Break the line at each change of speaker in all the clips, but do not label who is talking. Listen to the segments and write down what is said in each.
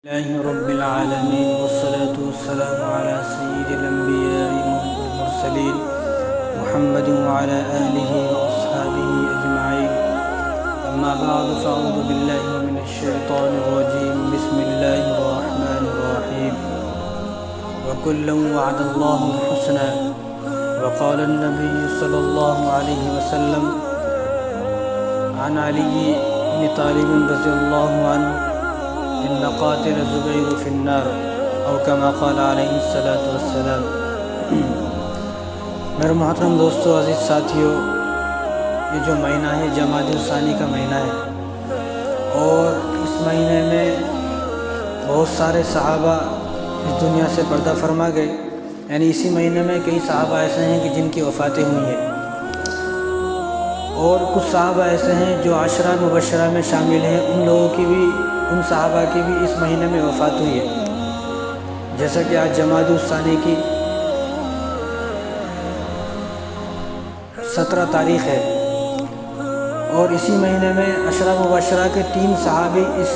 لله رب العالمين والصلاة والسلام على سيد الأنبياء والمرسلين محمد وعلى آله وأصحابه أجمعين. أما بعد فأعوذ بالله من الشيطان الرجيم. بسم الله الرحمن الرحيم. وكلا وعد الله الحسنى. وقال النبي صلى الله عليه وسلم عن علي بن طالب رضي الله عنه ان قاتل زبیر فی النار او کما قال علیہ الصلاۃ والسلام. میرے محترم دوستو، عزیز ساتھیو، یہ جو مہینہ ہے جمادی الثانی کا مہینہ ہے، اور اس مہینے میں بہت سارے صحابہ اس دنیا سے پردہ فرما گئے. یعنی اسی مہینے میں کئی صحابہ ایسے ہیں کہ جن کی وفاتیں ہوئی ہیں، اور کچھ صحابہ ایسے ہیں جو عشرہ مبشرہ میں شامل ہیں. ان صحابہ کی بھی اس مہینے میں وفات ہوئی ہے. جیسا کہ آج جمادی الثانی کی 17 تاریخ ہے، اور اسی مہینے میں عشرہ مبشرہ کے 3 صحابی اس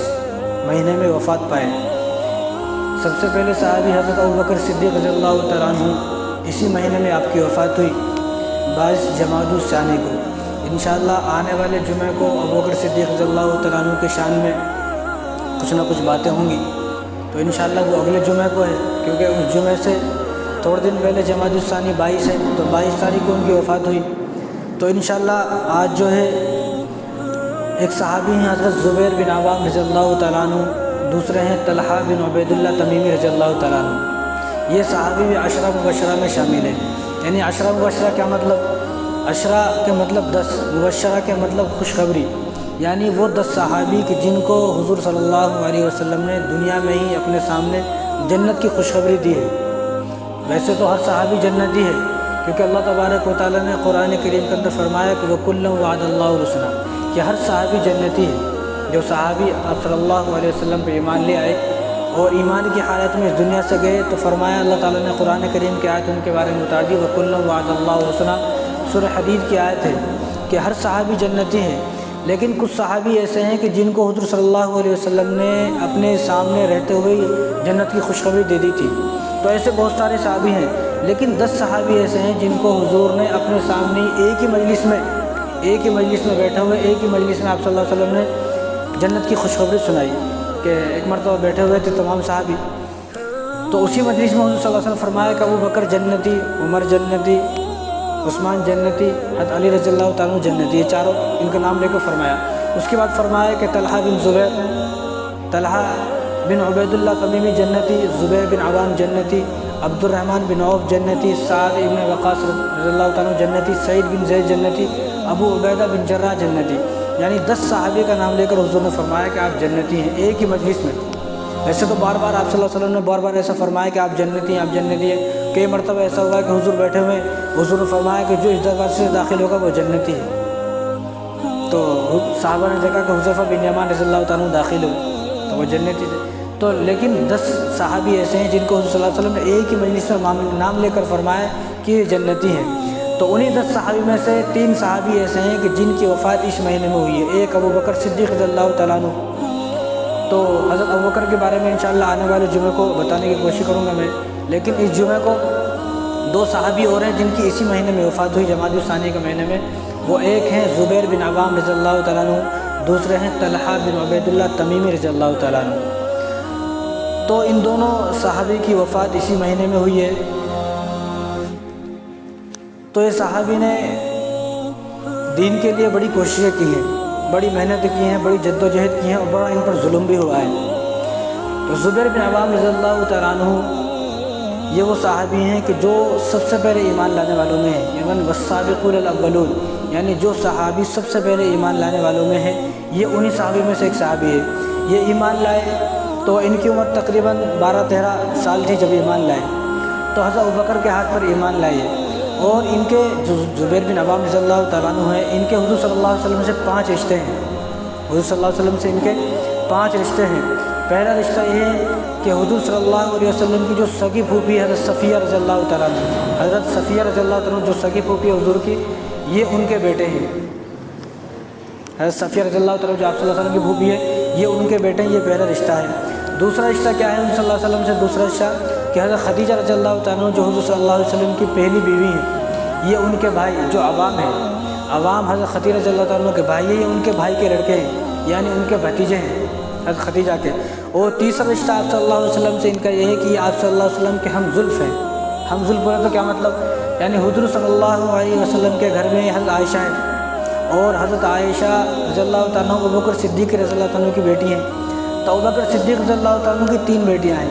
مہینے میں وفات پائے. سب سے پہلے صحابی حضرت ابوبکر صدیق رضی اللہ تعالیٰ عنہ، اسی مہینے میں آپ کی وفات ہوئی 22 جمادی الثانی کو. انشاءاللہ آنے والے جمعے کو ابوبکر صدیق رضی اللہ تعالیٰ عنہ کے شان میں کچھ نہ کچھ باتیں ہوں گی. تو انشاءاللہ وہ اگلے جمعے کو ہے، کیونکہ اس جمعے سے تھوڑے دن پہلے جمادی الثانی 22 ہے، تو 22 تاریخ کو ان کی وفات ہوئی. تو انشاءاللہ آج جو ہے ایک صحابی ہیں حضرت زبیر بن عوام رضی اللہ تعالیٰ عنہ، دوسرے ہیں طلحہ بن عبید اللہ تمیمی رضی اللہ تعالیٰ عنہ. یہ صحابی بھی عشرہ مبشرہ میں شامل ہیں. یعنی عشرہ مبشرہ کیا مطلب؟ عشرہ کے مطلب 10، مبشرہ کے مطلب خوشخبری. یعنی وہ 10 صحابی کہ جن کو حضور صلی اللہ علیہ وسلم نے دنیا میں ہی اپنے سامنے جنت کی خوشخبری دی ہے. ویسے تو ہر صحابی جنتی ہے، کیونکہ اللہ تبارک و تعالیٰ نے قرآن کریم کے اندر فرمایا کہ وَكُلًّا وَعَدَ اللَّهُ الْحُسْنَىٰ، کہ ہر صحابی جنتی ہے. جو صحابی آپ صلی اللہ علیہ وسلم پہ ایمان لے آئے اور ایمان کی حالت میں اس دنیا سے گئے، تو فرمایا اللہ تعالیٰ نے قرآن کریم کی آیت ان کے بارے میں متعدی وَكُلًّا وَعَدَ اللَّهُ الْحُسْنَىٰ. سورہ حدید کی آیت ہے کہ ہر صحابی جنتی ہے. لیکن کچھ صحابی ایسے ہیں کہ جن کو حضور صلی اللہ علیہ وسلم نے اپنے سامنے رہتے ہوئے جنت کی خوشخبری دے دی تھی. تو ایسے بہت سارے صحابی ہیں، لیکن 10 صحابی ایسے ہیں جن کو حضور نے اپنے سامنے ایک ہی مجلس میں بیٹھے ہوئے ایک ہی مجلس میں آپ صلی اللہ علیہ وسلم نے جنت کی خوشخبری سنائی. کہ ایک مرتبہ بیٹھے ہوئے تھے تمام صحابی، تو اسی مجلس میں حضور صلی اللہ علیہ وسلم فرمایا کہ ابو بکر جنتی، عمر جنتی، عثمان جنتی، حضرت علی رضی اللہ تعالیٰ جنتی. یہ چاروں ان کا نام لے کر فرمایا. اس کے بعد فرمایا کہ طلحہ بن زبیر، طلحہ بن عبید اللہ تمیمی جنتی، زبیر بن عوام جنتی، عبد الرحمن بن عوف جنتی، سعد ابن وقاص رضی اللہ تعالیٰ جنتی، سعید بن زید جنتی، ابو عبیدہ بن جراح جنتی. یعنی 10 صحابی کا نام لے کر حضور نے فرمایا کہ آپ جنتی ہیں ایک ہی مجلس میں. ویسے تو بار بار آپ صلی اللہ علیہ وسلم نے بار بار ایسا فرمایا کہ آپ جنتی ہیں، آپ جنتی ہیں. کئی مرتبہ ایسا ہوا کہ حضور بیٹھے ہوئے حضور نے فرمایا کہ جو اس دروازے سے داخل ہوگا وہ جنتی ہے. تو صحابہ نے دیکھا کہ حذیفہ بن یمان رضی اللہ تعالیٰ داخل ہوئے تو وہ جنتی تھے. تو لیکن 10 صحابی ایسے ہیں جن کو حضور صلی اللہ علیہ وسلم نے ایک ہی مجلس میں نام لے کر فرمایا کہ یہ جنتی ہیں. تو انہی 10 صحابی میں سے 3 صحابی ایسے ہیں کہ جن کی وفات اس مہینے میں ہوئی ہے. ایک ابو بکر صدیق رضی اللہ تعالیٰ عنہ. تو حضرت ابوبکر کے بارے میں انشاءاللہ آنے والے جمعے کو بتانے کی کوشش کروں گا میں. لیکن اس جمعے کو 2 صحابی اور ہیں جن کی اسی مہینے میں وفات ہوئی جمادی الثانی کے مہینے میں. وہ ایک ہیں زبیر بن عوام رضی اللہ تعالیٰ عنہ، دوسرے ہیں طلحہ بن عبید اللہ تمیمی رضی اللہ تعالیٰ عنہ. تو ان دونوں صحابی کی وفات اسی مہینے میں ہوئی ہے. تو یہ صحابی نے دین کے لیے بڑی کوششیں کی ہیں، بڑی محنت کی ہیں، بڑی جد و جہد کی ہیں، اور بڑا ان پر ظلم بھی ہوا ہے. تو زبیر بن عوام رضی اللہ تعالیٰ عنہ یہ وہ صحابی ہیں کہ جو سب سے پہلے ایمان لانے والوں میں ہیں. یعنی والسابقون الاولون، یعنی جو صحابی سب سے پہلے ایمان لانے والوں میں ہیں، یہ انہی صحابی میں سے ایک صحابی ہے. یہ ایمان لائے تو ان کی عمر تقریباً 12-13 سال تھی جب ایمان لائے. تو حضرت ابوبکر کے ہاتھ پر ایمان لائے. اور ان کے جو زبیر بن عوام رضی اللہ تعالیٰ عنہ ہیں، ان کے حضور صلی اللہ علیہ وسلم سے 5 رشتے ہیں. حضور صلی اللہ علیہ وسلم سے ان کے 5 رشتے ہیں. پہلا رشتہ یہ ہے کہ حضور صلی اللہ علیہ وسلم کی جو سگی پھوپھی حضرت صفیہ رضی اللہ تعالیٰ عنہ، حضرت صفیہ رضی اللہ تعالیٰ عنہ جو سگی پھوپھی ہے حضور کی، یہ ان کے بیٹے ہیں. حضرت صفیہ رضی اللہ تعالیٰ جو آپ صلی اللہ علیہ وسلم کی پھوپھی ہے، یہ ان کے بیٹے ہیں. یہ پہلا رشتہ ہے. دوسرا رشتہ کیا ہے صلی اللہ علیہ وسلم سے؟ دوسرا رشتہ کہ حضرت خدیجہ رضی اللہ تعالیٰ جو حضور صلی اللہ علیہ وسلم کی پہلی بیوی ہیں، یہ ان کے بھائی جو عوام ہیں، عوام حضرت خدیجہ رضی اللہ تعالیٰ کے بھائی ہیں، یہ ان کے بھائی کے لڑکے ہیں، یعنی ان کے بھتیجے ہیں حضرت خدیجہ کے۔ اور تیسرا رشتہ آپ صلی اللہ علیہ وسلم سے ان کا یہ ہے کہ یہ آپ صلی اللہ علیہ وسلم کے ہم زلف ہیں۔ ہم زلف بولے تو کیا مطلب؟ یعنی حضور صلی اللہ علیہ وسلم کے گھر میں حضرت عائشہ ہے، اور حضرت عائشہ رضی اللہ تعالیٰ ابوبکر صدیق رضی اللہ تعالیٰ کی بیٹی ہیں۔ تو ابوبکر صدیق رضی اللہ تعالیٰ کی 3 بیٹیاں ہیں،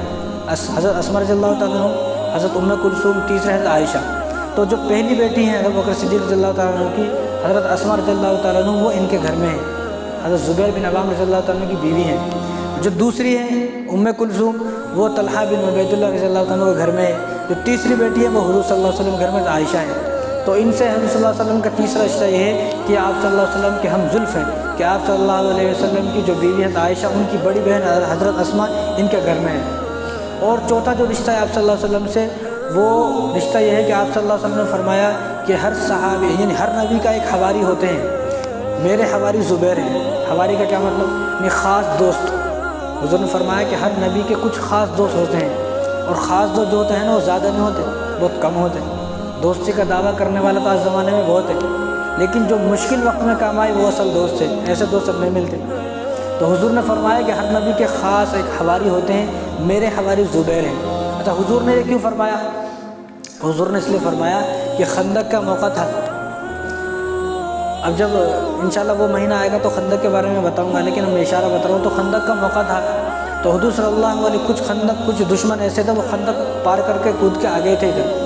حضرت اسماء رضی اللہ تعالیٰ، حضرت ام کلثوم، تیسرے حضرت عائشہ۔ تو جو پہلی بیٹی ہیں حضرت ابوبکر صدیق رضی اللہ تعالیٰ کی، حضرت اسماء رضی اللہ تعالیٰ وہ ان کے گھر میں ہیں، حضرت زبیر بن عوام رضی اللہ تعالیٰ کی بیوی ہیں۔ جو دوسری ہیں ام کلثوم، وہ طلحہ بن عبید اللہ رضی اللہ تعالیٰ کے گھر میں ہے۔ جو تیسری بیٹی ہے وہ حضور صلی اللہ علیہ وسلم کے گھر میں عائشہ ہے۔ تو ان سے حضور صلی اللہ علیہ وسلم کا تیسرا رشتہ یہ ہے کہ آپ صلی اللہ علیہ وسلم کے ہم زلف ہیں، کہ آپ صلی اللہ علیہ وسلم کی جو بیوی ہے عائشہ، ان کی بڑی بہن حضرت اسماء ان کے گھر میں ہے۔ اور چوتھا جو رشتہ ہے آپ صلی اللہ علیہ وسلم سے، وہ رشتہ یہ ہے کہ آپ صلی اللہ علیہ وسلم نے فرمایا کہ ہر صحابی یعنی ہر نبی کا ایک حواری ہوتے ہیں، میرے حواری زبیر ہیں۔ حواری کا کیا مطلب؟ یعنی خاص دوست۔ حضور نے فرمایا کہ ہر نبی کے کچھ خاص دوست ہوتے ہیں، اور خاص دوست جو ہوتے ہیں نا وہ زیادہ نہیں ہوتے، بہت کم ہوتے ہیں۔ دوستی کا دعویٰ کرنے والا تو آج زمانے میں بہت ہے، لیکن جو مشکل وقت میں کام آئے وہ اصل دوست ہے، ایسے دوست اب نہیں ملتے۔ تو حضور نے فرمایا کہ ہر نبی کے خاص ایک حواری ہوتے ہیں، میرے حواری زبیر ہیں۔ اچھا حضور نے یہ کیوں فرمایا؟ حضور نے اس لیے فرمایا کہ خندق کا موقع تھا۔ اب جب انشاءاللہ وہ مہینہ آئے گا تو خندق کے بارے میں بتاؤں گا، لیکن میں اشارہ بتا رہا ہوں۔ تو خندق کا موقع تھا، تو حضور صلی اللہ علیہ کچھ دشمن ایسے تھے وہ خندق پار کر کے کود کے آگے تھے ادھر،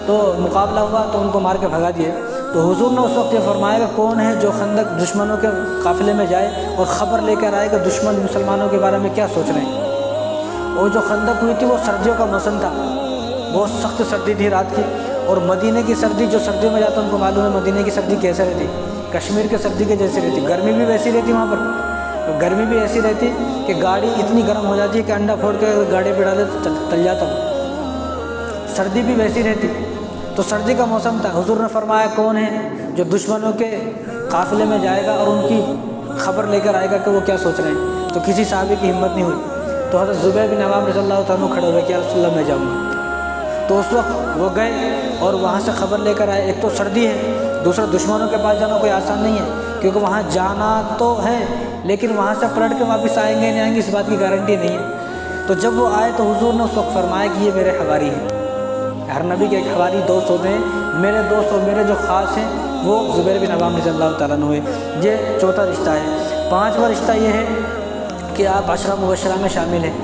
تو مقابلہ ہوا تو ان کو مار کے بھگا دیے۔ تو حضور نے اس وقت یہ فرمایا کہ کون ہے جو خندق دشمنوں کے قافلے میں جائے اور خبر لے کر آئے کہ دشمن مسلمانوں کے بارے میں کیا سوچ رہے ہیں۔ اور جو خندق ہوئی تھی وہ سردیوں کا موسم تھا، بہت سخت سردی تھی رات کی، اور مدینے کی سردی جو سردیوں میں جاتا ان کو معلوم ہے مدینے کی سردی کیسے رہتی، کشمیر کے سردی کے جیسے رہتی۔ گرمی بھی ویسی رہتی وہاں پر، گرمی بھی ایسی رہتی کہ گاڑی اتنی گرم ہو جاتی ہے کہ انڈا پھوڑ کے گاڑی پہ ڈالے تو تل جاتا ہوں۔ سردی بھی ویسی رہتی، تو سردی کا موسم تھا۔ حضور نے فرمایا کون ہے جو دشمنوں کے قافلے میں جائے گا اور ان کی خبر لے کر آئے گا کہ وہ کیا سوچ رہے ہیں۔ تو کسی صحابی کی ہمت نہیں ہوئی، تو حضرت زبیر بن عوام رضی اللہ تعالیٰ کھڑے ہوئے کہ یا رسول اللہ میں جاؤں گا۔ تو اس وقت وہ گئے اور وہاں سے خبر لے کر آئے۔ ایک تو سردی ہے، دوسرا دشمنوں کے پاس جانا کوئی آسان نہیں ہے، کیونکہ وہاں جانا تو ہے لیکن وہاں سے پلٹ کے واپس آئیں گے نہیں آئیں گے اس بات کی گارنٹی نہیں ہے۔ تو جب وہ آئے تو حضور نے اس وقت فرمایا کہ یہ میرے حواری ہیں۔ ہر نبی کے ایک حواری دوست ہوتے ہیں، میرے دوست اور میرے جو خاص ہیں وہ زبیر بن عوام رضی اللہ تعالیٰ عنہ ہے۔ یہ چوتھا رشتہ ہے۔ پانچواں رشتہ یہ ہے کہ آپ عشرہ مبشرہ میں شامل ہیں۔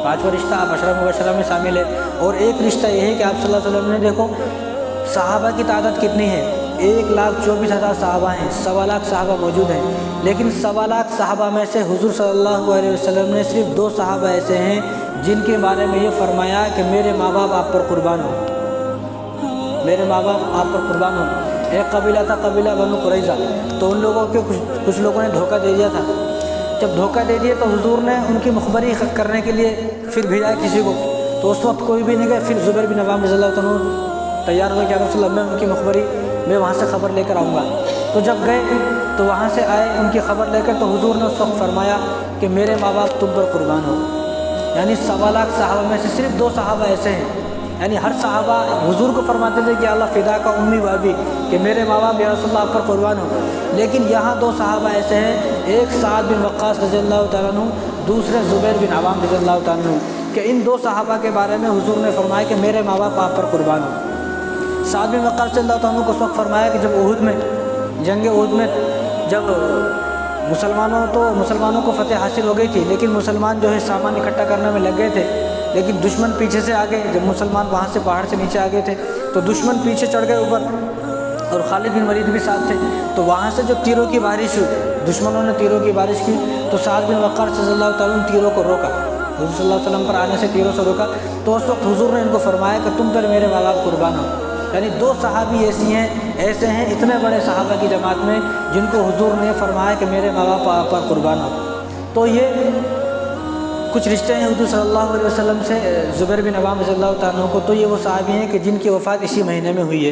پانچواں رشتہ آپ عشرہ مبشرہ میں شامل ہے۔ اور ایک رشتہ یہ ہے کہ آپ صلی اللہ علیہ وسلم نے دیکھو صحابہ کی تعداد کتنی ہے، 1,24,000 صحابہ ہیں، 1.25 لاکھ صحابہ موجود ہیں، لیکن 1.25 لاکھ صحابہ میں سے حضور صلی اللہ علیہ وسلم نے صرف 2 صحابہ ایسے ہیں جن کے بارے میں یہ فرمایا کہ میرے ماں باپ آپ پر قربان ہوں، میرے ماں باپ آپ پر قربان ہوں۔ ایک قبیلہ تھا قبیلہ بنو قریظہ، تو ان لوگوں کے کچھ لوگوں نے دھوکہ دے دیا تھا۔ جب دھوکہ دے دیے تو حضور نے ان کی مخبری کرنے کے لیے پھر بھیجا کسی کو، تو اس وقت کوئی بھی نہیں گیا۔ پھر زبیر بن عوام رضی اللہ عنہ تیار ہوئے کہ یا رسول اللہ میں ان کی مخبری میں وہاں سے خبر لے کر آؤں گا۔ تو جب گئے تو وہاں سے آئے ان کی خبر لے کر، تو حضور نے اس وقت فرمایا کہ میرے ماں باپ تم پر قربان ہو۔ یعنی 1.25 لاکھ صحابہ میں سے صرف 2 صحابہ ایسے ہیں، یعنی ہر صحابہ حضور کو فرماتے تھے کہ اللہ فدا کا امی بابی، کہ میرے ماں باپ یا رسول اللہ آپ پر قربان ہو، لیکن یہاں 2 صحابہ ایسے ہیں، ایک سعد بن وقاص رضی اللہ تعالیٰ عنہ، دوسرے زبیر بن عوام رضی اللہ تعالیٰ عنہ، کہ ان 2 صحابہ کے بارے میں حضور نے فرمایا کہ میرے ماں باپ آپ پر قربان ہو۔ سعد بن وقاص رضی اللہ تعالیٰ عنہ کو اس وقت فرمایا کہ جب احد میں جنگ احد میں جب مسلمانوں کو فتح حاصل ہو گئی تھی، لیکن مسلمان جو ہے سامان اکٹھا کرنے میں لگ گئے تھے، لیکن دشمن پیچھے سے آ گئے۔ جب مسلمان وہاں سے پہاڑ سے نیچے آ گئے تھے تو دشمن پیچھے چڑھ گئے اوپر، اور خالد بن ولید بھی ساتھ تھے۔ تو وہاں سے جو تیروں کی بارش ہوئی، دشمنوں نے تیروں کی بارش کی، تو سعد بن وقاص رضی اللہ تعالیٰ عنہ تیروں کو روکا، حضور صلی اللہ علیہ وسلم پر آنے سے تیروں سے روکا۔ تو اس وقت حضور نے ان کو فرمایا کہ تم پر میرے ماں باپ قربان ہو۔ یعنی 2 صحابی ایسے ہیں اتنے بڑے صحابہ کی جماعت میں جن کو حضور نے فرمایا کہ میرے ماں باپ آپ پر قربان ہو۔ تو یہ کچھ رشتے ہیں حضور صلی اللہ علیہ وسلم سے زبیر بن عوام رضی اللہ تعالیٰ عنہ کو۔ تو یہ وہ صحابی ہیں کہ جن کی وفات اسی مہینے میں ہوئی ہے،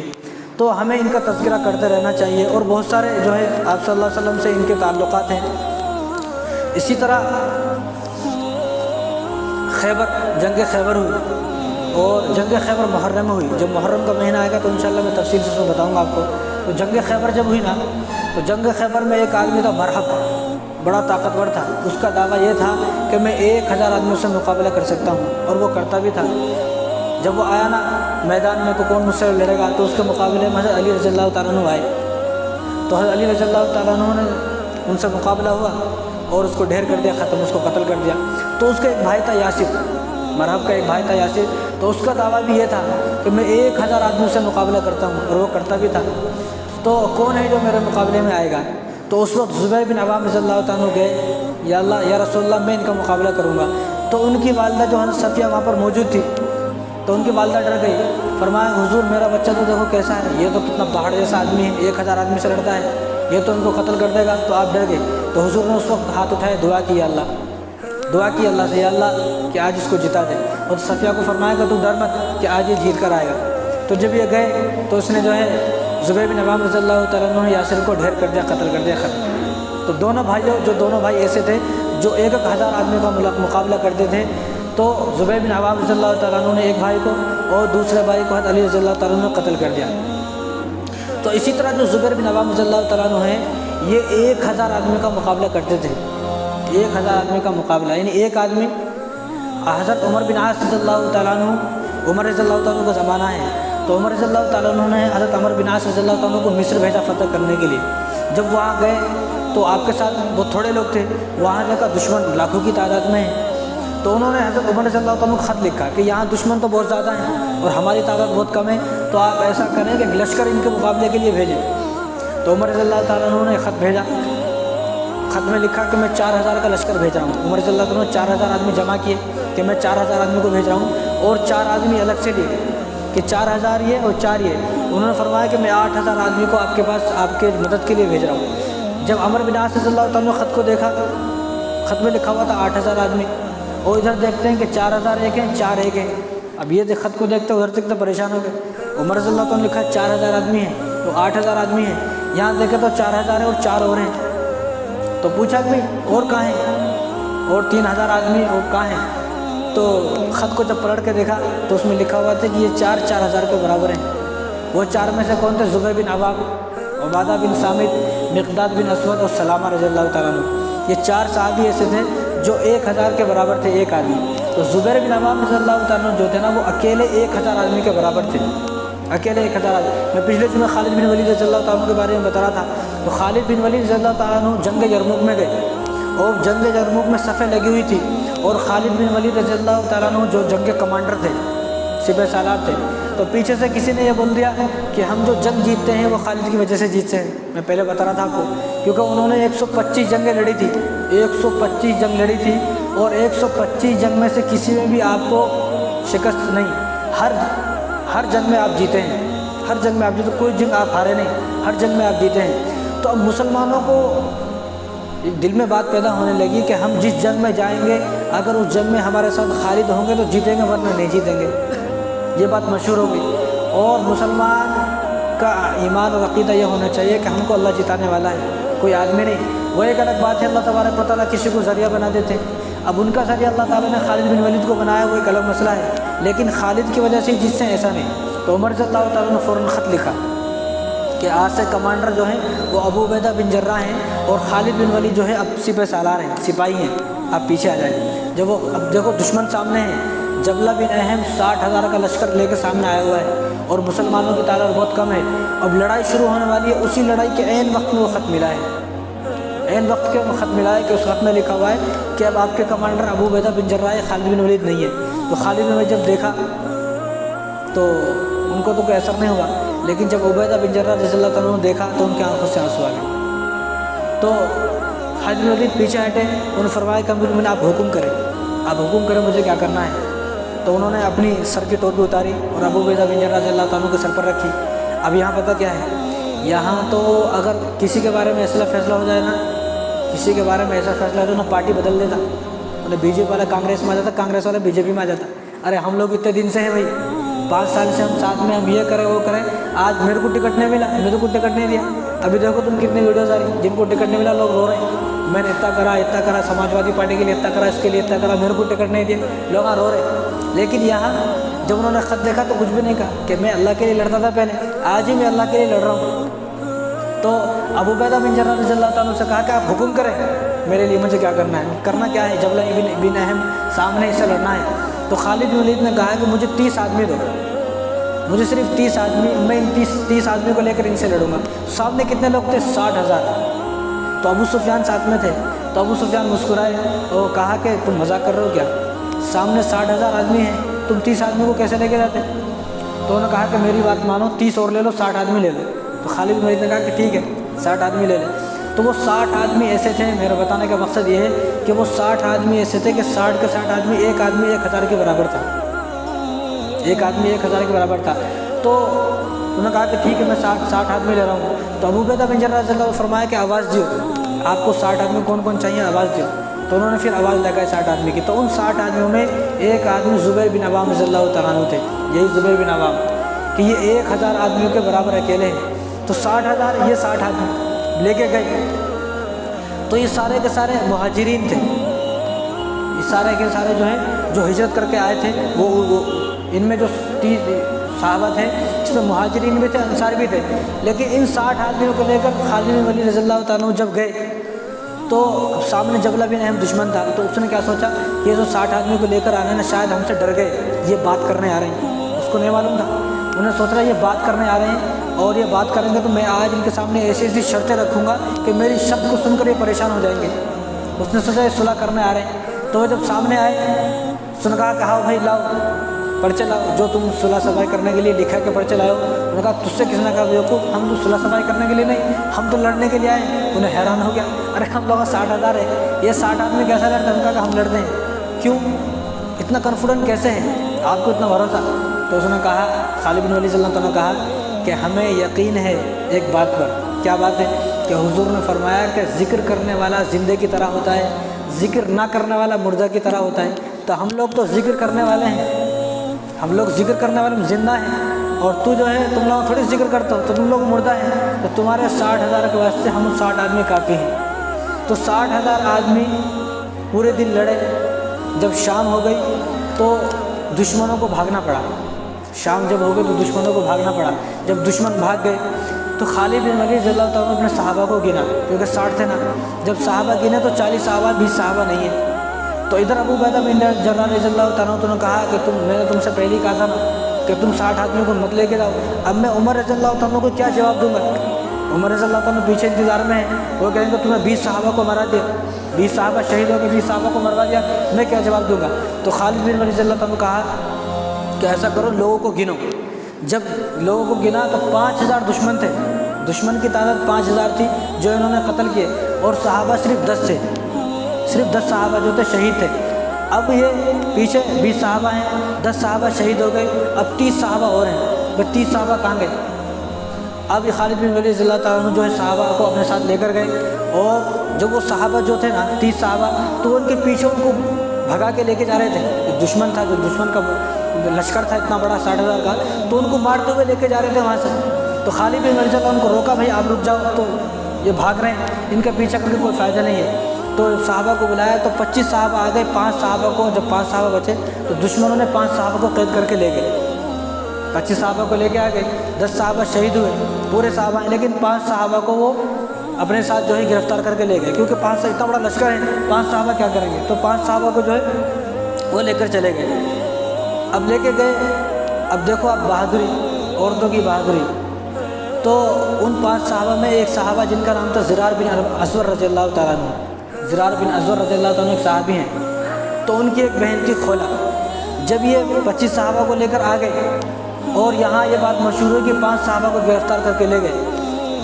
تو ہمیں ان کا تذکرہ کرتے رہنا چاہیے، اور بہت سارے جو ہے آپ صلی اللہ علیہ وسلم سے ان کے تعلقات ہیں۔ اسی طرح خیبر، جنگ خیبر ہوئی، اور جنگ خیبر محرم میں ہوئی۔ جب محرم کا مہینہ آئے گا تو انشاءاللہ میں تفصیل سے اس میں بتاؤں گا آپ کو۔ تو جنگ خیبر جب ہوئی نا، تو جنگ خیبر میں ایک آدمی تھا مرحب، بڑا طاقتور تھا۔ اس کا دعویٰ یہ تھا کہ میں 1000 آدمیوں سے مقابلہ کر سکتا ہوں، اور وہ کرتا بھی تھا۔ جب وہ آیا نا میدان میں کہ کون مجھ سے لڑے گا، تو اس کے مقابلے میں حضرت علی رضی اللہ تعالیٰ عنہ آئے۔ تو حضرت علی رضی اللہ تعالیٰ عنہ نے ان سے مقابلہ ہوا اور اس کو ڈھیر کر دیا، ختم، اس کو قتل کر دیا۔ تو اس کا ایک بھائی تھا یاسر، مرحب کا ایک بھائی تھا یاسر، تو اس کا دعویٰ بھی یہ تھا کہ میں 1000 آدمیوں سے مقابلہ کرتا ہوں، اور وہ کرتا بھی تھا۔ تو کون ہے جو میرے مقابلے میں آئے گا؟ تو اس وقت زبیر بن عوام رضی اللہ تعالیٰ عنہ گئے، یا اللہ یا رسول اللہ میں ان کا مقابلہ کروں گا۔ تو ان کی والدہ جو حضرت صفیہ وہاں پر موجود تھی، تو ان کی والدہ ڈر گئی، فرمایا حضور میرا بچہ تو دیکھو کیسا ہے، یہ تو کتنا پہاڑ جیسا آدمی ہے، 1000 آدمی سے لڑتا ہے، یہ تو ان کو قتل کر دے گا۔ تو آپ ڈر گئے۔ تو حضور نے اس وقت ہاتھ اٹھائے، دعا کی اللہ سے، یا اللہ کہ آج اس کو جتا دے۔ اور صفیہ کو فرمایا کہ تو ڈر مت کہ آج یہ جیت کر آئے گا۔ تو جب یہ گئے تو اس نے جو ہے زبیر بن عوام رضی اللہ تعالیٰ عنہ نے یاسر کو ڈھیر کر دیا، قتل کر دیا، ختم۔ تو دونوں بھائی ایسے تھے جو 1000 آدمی کا مقابلہ کرتے تھے۔ تو زبیر بن عوام رضی اللہ تعالیٰ عنہ نے ایک بھائی کو اور دوسرے بھائی کو حضرت علی رضی اللہ تعالیٰ عنہ نے قتل کر دیا۔ تو اسی طرح جو زبیر بن عوام رضی اللہ تعالیٰ عنہ ہیں، یہ 1000 آدمی کا مقابلہ کرتے تھے، 1000 آدمی کا مقابلہ، یعنی ایک آدمی۔ حضرت عمر بن عاص رضی اللہ تعالیٰ عنہ، عمر رضی اللہ تعالیٰ عنہ کا زمانہ ہے، تو عمر رضی اللہ تعالیٰ عنہ نے حضرت عمر بن عاص رضی اللہ تعالیٰ عنہ کو مصر بھیجا فتح کرنے کے لیے۔ جب وہاں گئے تو آپ کے ساتھ بہت تھوڑے لوگ تھے، وہاں کا دشمن لاکھوں کی تعداد میں ہے۔ تو انہوں نے حضرت عمر رضی اللہ تعالیٰ عنہ کو خط لکھا کہ یہاں دشمن تو بہت زیادہ ہیں اور ہماری تعداد بہت کم ہے، تو آپ ایسا کریں کہ لشکر ان کے مقابلے کے لیے بھیجیں۔ تو عمر رضی اللہ تعالیٰ عنہ نے خط بھیجا، خط میں لکھا کہ میں 4000 کا لشکر بھیج رہا ہوں۔ عمر رضی اللہ تعالیٰ عنہ نے 4000 آدمی جمع کیے کہ میں 4000 آدمی کو بھیج رہا ہوں، اور 4 آدمی الگ سے لیے کہ 4000 یہ اور 4 یہ۔ انہوں نے فرمایا کہ میں 8000 آدمی کو آپ کے پاس آپ کے مدد کے لیے بھیج رہا ہوں۔ جب عمر بن عاص رضی اللہ تعالیٰ عنہ نے خط کو دیکھا، خط میں لکھا ہوا تھا 8000 آدمی، اور ادھر دیکھتے ہیں کہ 4000 ایک ہیں، 4 ایک ہیں۔ اب یہ خط کو دیکھتے ادھر دیکھتے پریشان ہو گئے۔ عمر رضی اللہ تعالیٰ نے لکھا 4000 آدمی ہیں، تو 8000 آدمی ہیں، یہاں دیکھے تو 4000 ہیں اور 4 اور ہیں۔ تو پوچھا کہ اور کہاں ہیں، اور 3000 آدمی اور کہاں ہیں؟ تو خط کو جب پلٹ کے دیکھا تو اس میں لکھا ہوا تھا کہ یہ 4000 کے برابر ہیں۔ وہ 4 میں سے کون تھے؟ زبیر بن عوام، عبادہ بن صامت، مقداد بن اسود اور سلامہ رضی اللہ تعالیٰ عنہ۔ یہ 4 صحابی ایسے تھے جو 1000 کے برابر تھے، ایک آدمی۔ تو زبیر بن عوام رضی اللہ تعالیٰ عنہ جو تھے نا، وہ اکیلے 1000 آدمی کے برابر تھے، اکیلے 1000 آدمی۔ میں پچھلے جمعے خالد بن ولید رضی اللہ تعالیٰ عنہ کے بارے میں بتا رہا تھا۔ تو خالد بن ولید رضی اللہ تعالیٰ عنہ جنگ یرموک میں گئے، اور جنگ یرموک میں صفیں لگی ہوئی تھی، اور خالد بن ولید رضی اللہ تعالیٰ عنہ جو جنگ کے کمانڈر تھے، سپہ سالار تھے، تو پیچھے سے کسی نے یہ بول دیا کہ ہم جو جنگ جیتتے ہیں وہ خالد کی وجہ سے جیتتے ہیں۔ میں پہلے بتا رہا تھا آپ کو، کیونکہ انہوں نے 125 جنگیں لڑی تھی، 125 جنگ لڑی تھی، اور 125 جنگ میں سے کسی میں بھی آپ کو شکست نہیں، ہر جنگ میں آپ جیتے ہیں، ہر جنگ میں آپ جیتے، کوئی جنگ آپ ہارے نہیں، ہر جنگ میں آپ جیتے ہیں۔ تو اب مسلمانوں کو دل میں بات پیدا ہونے لگی کہ ہم جس جنگ میں جائیں گے، اگر اس جنگ میں ہمارے ساتھ خالد ہوں گے تو جیتیں گے، ورنہ نہیں جیتیں گے۔ یہ بات مشہور ہو گئی، اور مسلمان کا ایمان اور عقیدہ یہ ہونا چاہیے کہ ہم کو اللہ جتانے والا ہے، کوئی آدمی نہیں۔ وہ ایک الگ بات ہے، اللہ تبارک و تعالیٰ کسی کو ذریعہ بنا دیتے ہیں۔ اب ان کا ذریعہ اللہ تعالیٰ نے خالد بن ولید کو بنایا، وہ ایک الگ مسئلہ ہے، لیکن خالد کی وجہ سے جس سے ایسا نہیں۔ تو عمر رضی اللہ تعالیٰ نے فوراً خط لکھا کہ آج سے کمانڈر جو ہیں وہ ابو عبیدہ بن جراح ہیں، اور خالد بن ولید جو ہے اب سپہ سالار ہیں، سپاہی ہیں، آپ پیچھے آ جائیں۔ جب وہ اب دیکھو دشمن سامنے ہیں، جبلہ بن اہم 60,000 کا لشکر لے کے سامنے آیا ہوا ہے، اور مسلمانوں کی تعداد بہت کم ہے۔ اب لڑائی شروع ہونے والی ہے، اسی لڑائی کے عین وقت میں وہ خط ملا ہے، عین وقت کے خط ملا ہے کہ اس خط میں لکھا ہوا ہے کہ اب آپ کے کمانڈر ابو عبیدہ بن جراح ہے، خالد بن ولید نہیں ہے۔ تو خالد بن ولید جب دیکھا تو ان کو تو کوئی اثر نہیں ہوا، لیکن جب عبیدہ بن جراح رضی اللہ تعالیٰ نے دیکھا تو ان کی آنکھوں سے آنسو آ گئے۔ تو خالد بن ولید پیچھے ہٹے، انہوں نے فرمایا کہ امیر المومنین آپ حکم کریں، آپ حکم کریں مجھے کیا کرنا ہے۔ تو انہوں نے اپنی سر کی ٹوپی اتاری اور ابو عبیدہ بن جراح رضی اللہ تعالیٰ کے سر پر رکھی۔ اب یہاں پتہ کیا ہے، یہاں تو اگر کسی کے بارے میں ایسا فیصلہ ہو جائے نا، کسی کے بارے میں ایسا فیصلہ ہو تو انہیں پارٹی بدل دیتا، انہیں بی جے پی والا کانگریس میں آ جاتا، کانگریس والا بی جے پی میں آ جاتا۔ ارے ہم لوگ اتنے دن سے ہیں بھائی، 5 سال سے ہم ساتھ میں، ہم یہ کریں وہ کریں، آج میرے کو ٹکٹ نہیں ملا، میرے کو ٹکٹ نہیں دیا۔ ابھی دیکھو تم کتنے ویڈیوز آ رہی ہیں، جن کو ٹکٹ نہیں ملا لوگ رو رہے ہیں، میں نے اتنا کرا سماجوادی پارٹی کے لیے اتنا کرا، اس کے لیے اتنا کرا، میرے کو ٹکٹ نہیں دیے، لوگ رو رہے۔ لیکن یہاں جب انہوں نے خط دیکھا تو کچھ بھی نہیں کہا کہ میں اللہ کے لیے لڑتا تھا پہلے، آج ہی میں اللہ کے لیے لڑ رہا ہوں۔ تو ابو عبیدہ بن جراح رضی اللہ تعالیٰ عنہ سے کہا کہ آپ حکم کریں میرے لیے، مجھے کیا کرنا ہے، کرنا کیا ہے؟ جبلہ بن احم سامنے اس سے لڑنا ہے۔ تو خالد بن ولید نے کہا کہ مجھے 30 آدمی دو، مجھے صرف 30 آدمی، میں ان 30 آدمی کو لے کر ان سے لڑوں گا۔ سامنے کتنے لوگ تھے؟ 60,000۔ تو ابو سفیان ساتھ میں تھے، تو ابو سفیان مسکرائے اور کہا کہ تم مذاق کر رہے ہو کیا؟ سامنے 60,000 آدمی ہیں، تم 30 آدمی کو کیسے لے کے جاتے؟ تو انہوں نے کہا کہ میری بات مانو، 30 اور لے لو، 60 آدمی لے لو۔ تو خالد بن ولید نے کہا کہ ٹھیک ہے 60 آدمی لے لیں۔ تو وہ 60 آدمی ایسے تھے، میرا بتانے کا مقصد یہ ہے کہ وہ 60 آدمی ایسے تھے کہ 60 کے 60 آدمی، ایک آدمی 1000 کے برابر تھا، ایک آدمی 1000 کے برابر تھا۔ تو انہوں نے کہا کہ ٹھیک ہے میں 60 آدمی لے رہا ہوں۔ تو ابو عبیدہ بن جراح رضی اللہ عنہ نے فرمایا کہ آواز دیو، آپ کو 60 آدمی کون کون چاہیے، آواز دیو۔ تو انہوں نے پھر آواز لگائی 60 آدمی کی۔ تو ان 60 آدمیوں میں ایک آدمی زبیر بن عوام رضی اللہ تعالیٰ عنہ تھے، یہی زبیر بن عوام، کہ یہ 1000 آدمیوں کے برابر اکیلے ہیں۔ تو 60,000 یہ 60 آدمی لے کے گئے۔ تو یہ سارے کے سارے مہاجرین تھے، یہ سارے کے سارے جو ہیں جو ہجرت کر کے آئے تھے، وہ ان میں جو 30 صحابہ تھے اس میں مہاجرین بھی تھے، انصار بھی تھے۔ لیکن ان 60 آدمیوں کو لے کر خالد بن ولید رضی اللہ تعالیٰ عنہ جب گئے تو سامنے جبلہ بن احم دشمن تھا۔ تو اس نے کیا سوچا کہ یہ جو 60 آدمی کو لے کر آنے نا شاید ہم سے ڈر گئے، یہ بات کرنے آ رہے ہیں، اس کو نہیں معلوم تھا۔ انہوں نے سوچ رہا یہ بات کرنے آ رہے ہیں اور یہ بات کریں گے تو میں آج ان کے سامنے ایسی ایسی شرطیں رکھوں گا کہ میری شرط کو سن کر یہ پریشان ہو جائیں گے۔ اس نے سوچا یہ صلح کرنے آ رہے ہیں۔ تو وہ جب سامنے آئے اس نے کہا بھائی لاؤ پرچے لاؤ، جو تم صلح صفائی کرنے کے لیے لکھا کے پرچے لاؤ۔ انہوں نے کہا تجھ سے کس نے کہا بیوقوف، ہم تو صلح صفائی کرنے کے لیے نہیں، ہم تو لڑنے کے لیے آئے ہیں۔ انہیں حیران ہو گیا، ارے ہم لوگ 60,000 ہے، یہ 60 آدمی کیسا لڑتے ہیں؟ ان کا کہ ہم لڑتے ہیں، کیوں اتنا کانفیڈنٹ کیسے ہے، آپ کو اتنا بھروسہ؟ تو اس نے کہا، خالد بن ولید رضی اللہ عنہ نے کہا کہ ہمیں یقین ہے ایک بات پر۔ کیا بات ہے؟ کہ حضور نے فرمایا کہ ذکر کرنے والا زندے کی طرح ہوتا ہے، ذکر نہ کرنے والا مردہ کی طرح ہوتا ہے۔ تو ہم لوگ تو ذکر کرنے والے ہیں، ہم لوگ ذکر کرنے والے زندہ ہیں، اور تو جو ہے تم لوگ تھوڑی ذکر کرتے ہو، تو تم لوگ مردہ ہیں۔ تو تمہارے 60,000 کے واسطے ہم 60 آدمی کافی ہیں۔ تو 60,000 آدمی پورے دن لڑے۔ جب شام ہو گئی تو دشمنوں کو بھاگنا پڑا، شام جب ہو گئی تو دشمنوں کو بھاگنا پڑا۔ جب دشمن بھاگ گئے تو خالد بن ولید رضی اللہ تعالیٰ اپنے صحابہ کو گنا، کیونکہ 60 تھے نا۔ جب صحابہ گنے تو 40 صحابہ 20 صحابہ نہیں ہیں۔ تو ادھر ابو عبیدہ بن جراح رضی اللہ تعالیٰ عنہ نے کہا کہ میں نے تم سے پہلے ہی کہا تھا نا کہ تم 60 آدمیوں کو مت لے کے جاؤ۔ اب میں عمر رضی اللہ تعالیٰ عنہ کو کیا جواب دوں گا؟ عمر رضی اللہ تعالیٰ عنہ پیچھے انتظار میں ہیں، وہ کہیں گے تمہیں 20 صحابہ کو مرا دیا، 20 صحابہ شہید ہو کے 20 صحابہ کو مروا دیا، میں کیا جواب دوں گا؟ تو خالد بن ولید رضی اللہ تعالیٰ عنہ کہا کہ ایسا کرو لوگوں کو گنو۔ جب لوگوں کو گنا تو 5000 دشمن تھے، دشمن کی تعداد 5000 تھی جو انہوں نے قتل کیے، اور صحابہ صرف 10 تھے، صرف 10 صحابہ جو تھے شہید تھے۔ اب یہ پیچھے 20 صحابہ ہیں، 10 صحابہ شہید ہو گئے، اب 30 صحابہ اور ہیں، وہ 30 صحابہ کہاں گئے؟ اب یہ خالد بن ولید رضی اللہ تعالیٰ عنہ جو ہے صحابہ کو اپنے ساتھ لے کر گئے، اور جب وہ صحابہ جو تھے نا 30 صحابہ، تو ان کے پیچھے ان کو بھگا کے لے کے جا رہے تھے۔ دشمن تھا، جو دشمن کا لشکر تھا اتنا بڑا 60,000 کا، تو ان کو مارتے ہوئے لے کے جا رہے تھے وہاں سے۔ تو خالد بن ولید رضی اللہ عنہ کو روکا، بھائی آپ رک جاؤ، تو یہ بھاگ رہے ہیں، ان کے پیچھے کر کے کوئی فائدہ نہیں ہے۔ تو صحابہ کو بلایا تو 25 صحابہ آ گئے، 5 صحابہ کو، جب 5 صحابہ بچے تو دشمنوں نے 5 صحابہ کو قید کر کے لے گئے، 25 صحابہ کو لے کے آ گئے، 10 صحابہ شہید ہوئے، پورے صحابہ ہیں، لیکن 5 صحابہ کو وہ اپنے ساتھ جو ہے گرفتار کر کے لے گئے، کیونکہ 5 سے اتنا بڑا لشکر ہے، 5 صحابہ کیا کریں گے؟ تو 5 صحابہ کو جو ہے وہ لے کر چلے گئے۔ اب لے کے گئے، اب دیکھو اب بہادری، عورتوں کی بہادری۔ تو ان 5 صحابہ میں ایک صحابہ جن کا نام تھا زرار بن اسور رضی اللہ تعالیٰ عنہ، زرار بن اسور رضی اللہ تعالیٰ عنہ ایک صحابی ہیں، تو ان کی ایک بہن تھی خولا۔ جب یہ 25 صحابہ کو لے کر آ گئے اور یہاں یہ بات مشہور ہوئی کہ 5 صحابہ کو گرفتار کر کے لے گئے،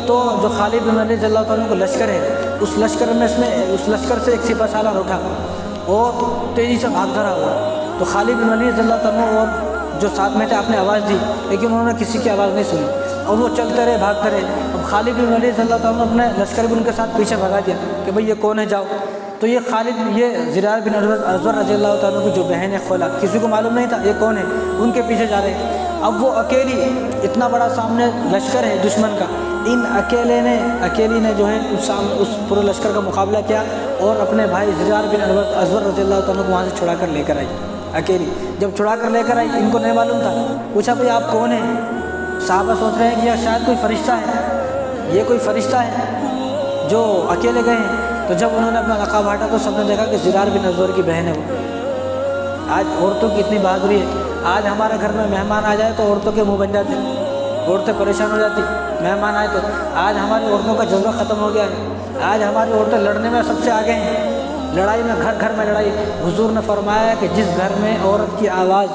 تو جو خالد بن ولید رضی اللہ تعالیٰ عنہ کو لشکر ہے، اس لشکر سے ایک سپہ سالار اٹھا اور تیزی سے بھاگ دھرا ہوا۔ تو خالد بن ولید رضی اللہ تعالیٰ عنہ اور جو ساتھ میں تھے آپ نے آواز دی، لیکن انہوں نے کسی کی آواز نہیں سنی، اور وہ چلتے رہے، بھاگتے رہے۔ اب خالد بن ولید رضی اللہ تعالیٰ عنہ اپنے لشکر بھی ان کے ساتھ پیچھے بھگا دیا کہ بھئی یہ کون ہے، جاؤ۔ تو یہ زرار بن اسور رضی اللہ تعالیٰ عنہ کی جو بہن ہے خولا، کسی کو معلوم نہیں تھا یہ کون ہے، ان کے پیچھے جا رہے ہیں۔ اب وہ اکیلی، اتنا بڑا سامنے لشکر ہے دشمن کا، ان اکیلی نے جو ہے اس پورے لشکر کا مقابلہ کیا اور اپنے بھائی زرار بن ازور رضی اللہ تعالیٰ کو وہاں سے چھڑا کر لے کر آئی اکیلی۔ جب چھڑا کر لے کر آئی، ان کو نہیں معلوم تھا، پوچھا بھئی آپ کون ہیں؟ صحابہ سوچ رہے ہیں کہ یہ شاید کوئی فرشتہ ہے، یہ کوئی فرشتہ ہے جو اکیلے گئے ہیں۔ تو جب انہوں نے اپنا نقاب ہٹا تو سب نے دیکھا کہ زرار بن ازور کی بہن ہے وہ۔ آج عورتوں کی اتنی بہادری ہے، آج ہمارے گھر میں مہمان آ جائے تو عورتوں کے منہ بن جاتے ہیں، عورتیں پریشان ہو جاتی، مہمان آئے تو۔ آج ہماری عورتوں کا جذبہ ختم ہو گیا ہے، آج ہماری عورتیں لڑنے میں سب سے آگے ہیں، لڑائی میں گھر گھر میں لڑائی۔ حضور نے فرمایا کہ جس گھر میں عورت کی آواز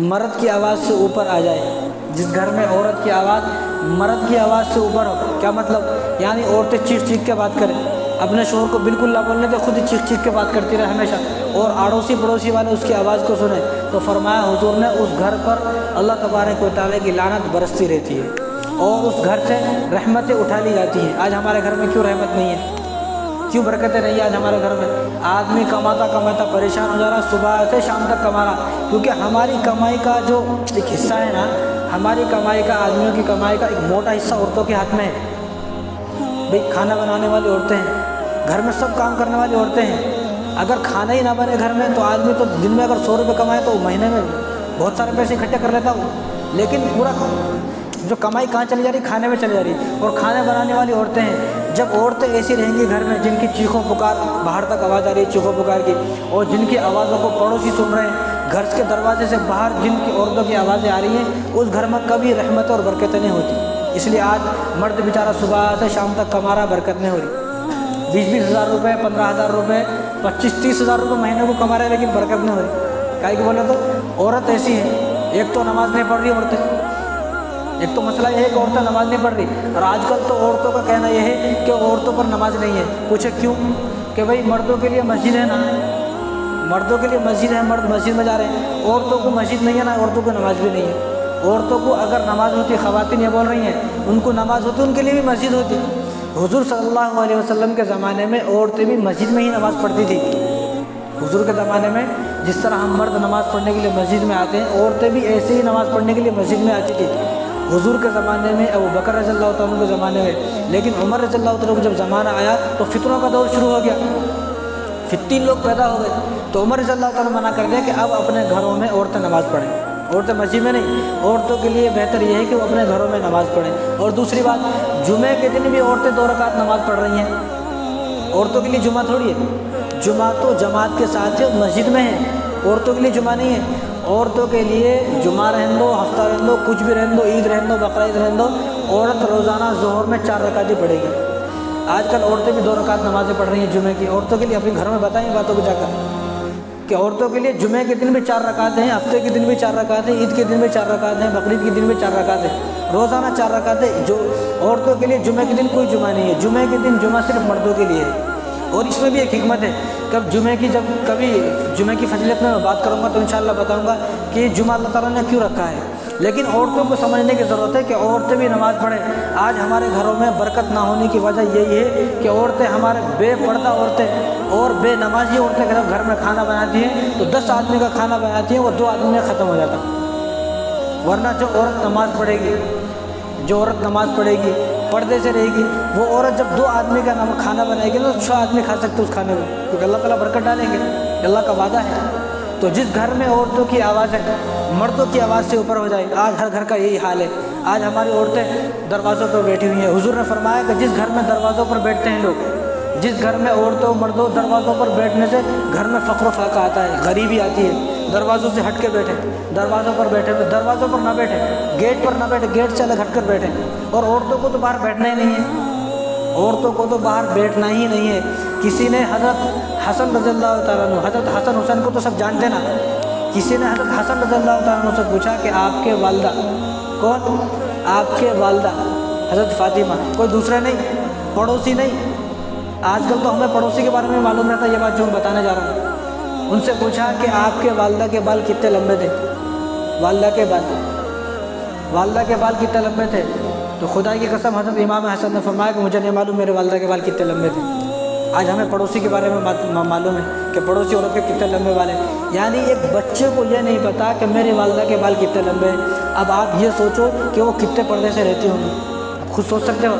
مرد کی آواز سے اوپر آ جائے، جس گھر میں عورت کی آواز مرد کی آواز سے اوپر ہو، کیا مطلب؟ یعنی عورتیں چیخ چیخ کے بات کریں، اپنے شوہر کو بالکل نہ بولنے دے، خود ہی چیخ چیخ کے بات کرتی رہے ہمیشہ، اور اڑوسی پڑوسی والے اس کی آواز کو سنیں، تو فرمایا حضور نے اس گھر پر اللہ تبارک و تعالیٰ کی لعنت برستی رہتی ہے اور اس گھر سے رحمتیں اٹھا لی جاتی ہیں۔ آج ہمارے گھر میں کیوں رحمت نہیں ہے؟ کیوں برکتیں نہیں ہیں آج ہمارے گھر میں؟ آدمی کماتا کماتا پریشان ہو جا رہا، صبح سے شام تک کما رہا، کیونکہ ہماری کمائی کا جو ایک حصہ ہے نا، ہماری کمائی کا، آدمیوں کی کمائی کا ایک موٹا حصہ عورتوں کے ہاتھ میں ہے۔ بھئی کھانا بنانے والی عورتیں ہیں، گھر میں سب کام کرنے والی عورتیں ہیں۔ اگر کھانا ہی نہ بنے گھر میں تو آدمی تو دن میں اگر 100 روپے کمائے تو مہینے میں بہت سارے پیسے اکٹھے کر لیتا ہوں، لیکن پورا جو کمائی کہاں چلی جا رہی؟ کھانے میں چلی جا رہی۔ اور کھانے بنانے والی عورتیں ہیں، جب عورتیں ایسی رہیں گی گھر میں جن کی چیخوں پکار باہر تک آواز آ رہی ہے، چیخوں پکار کی، اور جن کی آوازوں کو پڑوسی سن رہے ہیں، گھر کے دروازے سے باہر جن کی عورتوں کی آوازیں آ رہی ہیں، اس گھر میں کبھی رحمت اور برکتیں نہیں ہوتی۔ اس لیے آج مرد بیچارہ صبح سے شام تک کما رہا، برکت نہیں ہو رہی، 20-20 ہزار روپے، 15 ہزار روپے، 25-30 ہزار روپے مہینے کو کما رہے ہیں، لیکن برکت نہیں ہو رہی۔ کاہے کہ بولے تو عورت ایسی ہے، ایک تو نماز نہیں پڑھ رہی عورتیں، ایک تو مسئلہ یہ ہے کہ عورتیں نماز نہیں پڑھ رہی، اور آج کل تو عورتوں کا کہنا یہ ہے کہ عورتوں پر نماز نہیں ہے۔ پوچھے کیوں؟ کہ بھئی مردوں کے لیے مسجد ہے نا، مردوں کے لیے مسجد ہے، مرد مسجد میں جا رہے ہیں، عورتوں کو مسجد نہیں ہے نا، عورتوں کو نماز بھی نہیں ہے۔ عورتوں کو اگر نماز ہوتی، خواتین یہ بول رہی ہیں ان کو نماز ہوتی، ان کے لیے بھی مسجد ہوتی۔ حضور صلی اللہ علیہ وسلم کے زمانے میں عورتیں بھی مسجد میں ہی نماز پڑھتی تھی۔ حضور کے زمانے میں جس طرح ہم مرد نماز پڑھنے کے لیے مسجد میں آتے ہیں، عورتیں بھی ایسے ہی نماز پڑھنے کے لیے مسجد میں آتی تھی حضور کے زمانے میں، ابو بکر رضی اللہ تعالیٰ کے زمانے میں۔ لیکن عمر رضی اللہ تعالیٰ کو جب زمانہ آیا تو فتنوں کا دور شروع ہو گیا، فتین لوگ پیدا ہو گئے، تو عمر رضی اللہ تعالیٰ منع کر دیا کہ اب اپنے گھروں میں عورتیں نماز پڑھیں، عورتیں مسجد میں نہیں، عورتوں کے لیے بہتر یہ ہے کہ وہ اپنے گھروں میں نماز پڑھیں۔ اور دوسری بات، جمعے کے دن بھی عورتیں 2 رکعت نماز پڑھ رہی ہیں، عورتوں کے لیے جمعہ تھوڑی ہے، جمعہ تو جماعت کے ساتھ ہے، مسجد میں ہے، عورتوں کے لیے جمعہ نہیں ہے۔ عورتوں کے لیے جمعہ رہن دو، ہفتہ رہن دو، کچھ بھی رہن دو، عید رہن دو، بقرعید رہن دو، عورت روزانہ ظہر میں 4 رکعت ہی پڑھے گی۔ آج کل عورتیں بھی 2 رکعت نمازیں پڑھ رہی ہیں جمعے کی۔ عورتوں کے لیے اپنے گھروں میں بتائیں باتوں کو جا کر کہ عورتوں کے لیے جمعے کے دن بھی 4 رکعت ہیں، ہفتے کے دن بھی 4 رکعت ہیں، عید کے دن بھی 4 رکعت ہیں، بقرعید کے دن بھی 4 رکعت ہیں، روزانہ 4 رکعت ہیں۔ جو عورتوں کے لیے جمعے کے دن کوئی جمعہ نہیں ہے، جمعے کے دن جمعہ صرف مردوں کے لیے ہے۔ اور اس میں بھی ایک حکمت ہے، جب کبھی جمعے کی فضیلت میں بات کروں گا تو انشاءاللہ بتاؤں گا کہ جمعہ اللہ تعالیٰ نے کیوں رکھا ہے، لیکن عورتوں کو سمجھنے کی ضرورت ہے کہ عورتیں بھی نماز پڑھیں۔ آج ہمارے گھروں میں برکت نہ ہونے کی وجہ یہی ہے کہ عورتیں، ہمارے بے پردہ عورتیں اور بے نمازی عورتیں جب گھر میں کھانا بناتی ہیں تو 10 آدمی کا کھانا بناتی ہیں، وہ 2 آدمی میں ختم ہو جاتا۔ ورنہ جو عورت نماز پڑھے گی، جو عورت نماز پڑھے گی، پردے سے رہے گی، وہ عورت جب 2 آدمی کا کھانا بنائے گی تو 6 آدمی کھا سکتے اس کھانے کو، کیونکہ اللہ تعالیٰ برکت ڈالیں گے، اللہ کا وعدہ ہے۔ تو جس گھر میں عورتوں کی آواز ہے، مردوں کی آواز سے اوپر ہو جائے، آج ہر گھر کا یہی حال ہے۔ آج ہماری عورتیں دروازوں پر بیٹھی ہوئی ہیں۔ حضور نے فرمایا کہ جس گھر میں دروازوں پر بیٹھتے ہیں لوگ، جس گھر میں عورتوں مردوں دروازوں پر بیٹھنے سے گھر میں فقر و فاقہ آتا ہے، غریبی آتی ہے۔ دروازوں سے ہٹ کے بیٹھیں، دروازوں پر بیٹھے ہوئے، دروازوں پر نہ بیٹھیں، گیٹ پر نہ بیٹھیں، گیٹ سے الگ ہٹ کر بیٹھیں۔ اور عورتوں کو تو باہر بیٹھنا ہی نہیں ہے، عورتوں کو تو باہر بیٹھنا ہی نہیں ہے۔ کسی نے حضرت حسن رضی اللہ تعالیٰ عنہ، حضرت حسن حسین کو تو سب جانتے نا، کسی نے حضرت حسن رضی اللہ تعالیٰ عنہ سے پوچھا کہ آپ کے والدہ کون؟ آپ کے والدہ حضرت فاطمہ، کوئی دوسرا نہیں، پڑوسی نہیں۔ آج کل تو ہمیں پڑوسی کے بارے میں معلوم رہتا ہے، یہ بات جو میں بتانے جا رہا ہوں۔ ان سے پوچھا کہ آپ کے والدہ کے بال کتنے لمبے تھے؟ والدہ کے بال کتنے لمبے تھے؟ تو خدا کی قسم حضرت امام حسن نے فرمایا کہ مجھے نہیں معلوم میرے والدہ کے بال کتنے لمبے تھے۔ آج ہمیں پڑوسی کے بارے میں معلوم ہے کہ پڑوسی عورت کے کتنے لمبے بال ہیں، یعنی ایک بچے کو یہ نہیں پتا کہ میری والدہ کے بال کتنے لمبے ہیں۔ اب آپ یہ سوچو کہ وہ کتنے پردے سے رہتی ہوں گی۔ آپ خود سوچ سکتے ہو؟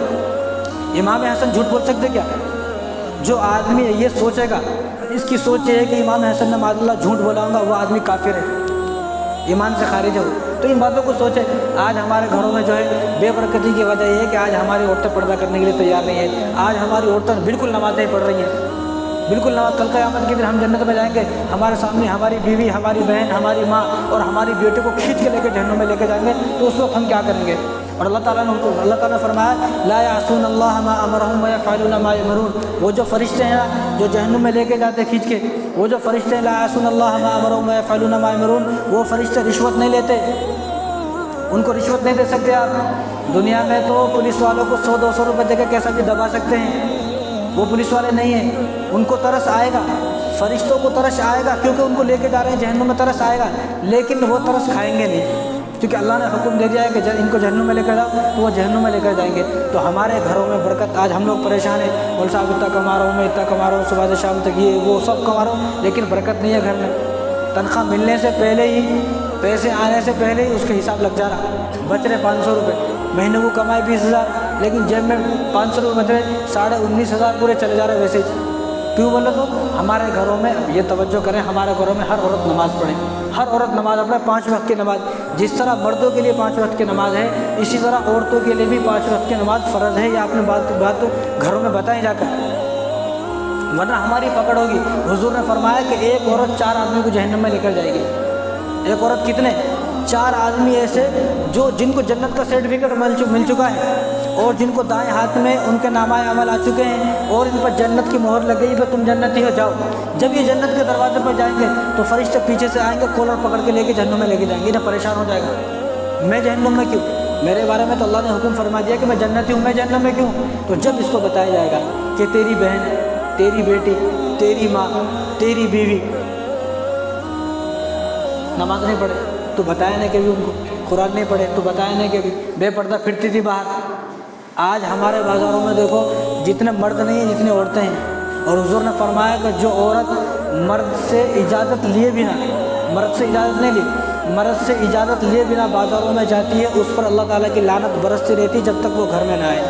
امام حسن جھوٹ بول سکتے کیا؟ جو آدمی یہ سوچے گا، اس کی سوچ یہ ہے کہ امام حسن نے معاذ اللہ جھوٹ بولا ہوگا، وہ آدمی کافر ہے، ایمان سے خارج ہے۔ تو ان باتوں کو سوچے۔ آج ہمارے گھروں میں جو ہے بے برکتی کی وجہ یہ ہے کہ آج ہماری عورتیں پردہ کرنے کے لیے تیار نہیں ہیں۔ آج ہماری عورتیں بالکل نماز نہیں پڑھ رہی ہیں، بالکل نماز۔ کل قیامت کے دن ہم جنت میں جائیں گے، ہمارے سامنے ہماری بیوی، ہماری بہن، ہماری ماں اور ہماری بیٹی کو کھینچ کے لے کے جہنم میں لے کے جائیں گے، تو اس وقت ہم کیا کریں گے؟ اور اللہ تعالیٰ نے فرمایا لا یعصون اللہ ما امرهم ویفعلون ما یؤمرون۔ وہ جو فرشتے ہیں جو جہنم میں لے کے جاتے کھینچ کے، وہ جو فرشتے ہیں لا یعصون اللہ ما امرهم ویفعلون ما یؤمرون، وہ فرشتے رشوت نہیں لیتے، ان کو رشوت نہیں دے سکتے آپ۔ دنیا میں تو پولیس والوں کو 100-200 روپے دے کے کیسا بھی دبا سکتے ہیں، وہ پولیس والے نہیں ہیں۔ ان کو ترس آئے گا، فرشتوں کو ترس آئے گا، کیونکہ ان کو لے کے جا رہے ہیں جہنم میں، ترس آئے گا، لیکن وہ ترس کھائیں گے نہیں، کیونکہ اللہ نے حکم دے دیا ہے کہ ان کو جہنم میں لے کر جاؤ، تو وہ جہنم میں لے کر جائیں گے۔ تو ہمارے گھروں میں برکت، آج ہم لوگ پریشان ہیں، مول صاحب اتنا کما رہا ہوں، میں اتنا کما رہا ہوں، صبح سے شام تک یہ وہ سب کما رہا ہوں، لیکن برکت نہیں ہے گھر میں۔ تنخواہ ملنے سے پہلے ہی، پیسے آنے سے پہلے ہی اس کے حساب لگ جا رہا، بچ رہے 500 روپے، مہینے کو کمائے 20,000، لیکن جیب میں 500 روپے بچ رہے، 19,500 پورے چلے جا رہے ویسے ہی۔ کیوں بولے تو ہمارے گھروں میں یہ توجہ کریں، ہمارے گھروں میں ہر عورت نماز پڑھے، ہر عورت نماز پڑھے، 5 وقت کی نماز۔ جس طرح مردوں کے لیے 5 وقت کی نماز ہے، اسی طرح عورتوں کے لیے بھی 5 وقت کی نماز فرض ہے۔ یہ آپ نے بات گھروں میں بتائیں جا کر، ورنہ ہماری پکڑ ہوگی۔ حضور نے فرمایا کہ ایک عورت 4 آدمی کو جہنم میں لے کر جائے گی۔ ایک عورت کتنے؟ 4 آدمی ایسے جن کو جنت کا سرٹیفکیٹ مل چکا ہے، اور جن کو دائیں ہاتھ میں ان کے نامہ عمل آ چکے ہیں، اور ان پر جنت کی مہر لگ گئی کہ تم جنتی ہو، جاؤ۔ جب یہ جنت کے دروازے پر جائیں گے تو فرشتے پیچھے سے آئیں گے، کولر پکڑ کے لے کے جہنم میں لے کے جائیں گے۔ انہیں پریشان ہو جائے گا، میں جہنم میں کیوں؟ میرے بارے میں تو اللہ نے حکم فرما دیا کہ میں جنتی ہوں، میں جہنم میں کیوں؟ تو جب اس کو بتایا جائے گا کہ تیری بہن، تیری بیٹی، تیری ماں، تیری بیوی نماز نہیں پڑھے تو بتایا نہیں کبھی، ان کو قرآن نہیں پڑھے تو بتایا نہیں کبھی، بے پردہ پھرتی تھی باہر۔ آج ہمارے بازاروں میں دیکھو جتنے مرد نہیں ہیں جتنی عورتیں ہیں، اور حضور نے فرمایا کہ جو عورت مرد سے اجازت لیے بنا، مرد سے اجازت نہیں لی، مرد سے اجازت لیے بنا بازاروں میں جاتی ہے، اس پر اللہ تعالیٰ کی لعنت برستی رہتی ہے جب تک وہ گھر میں نہ آئے۔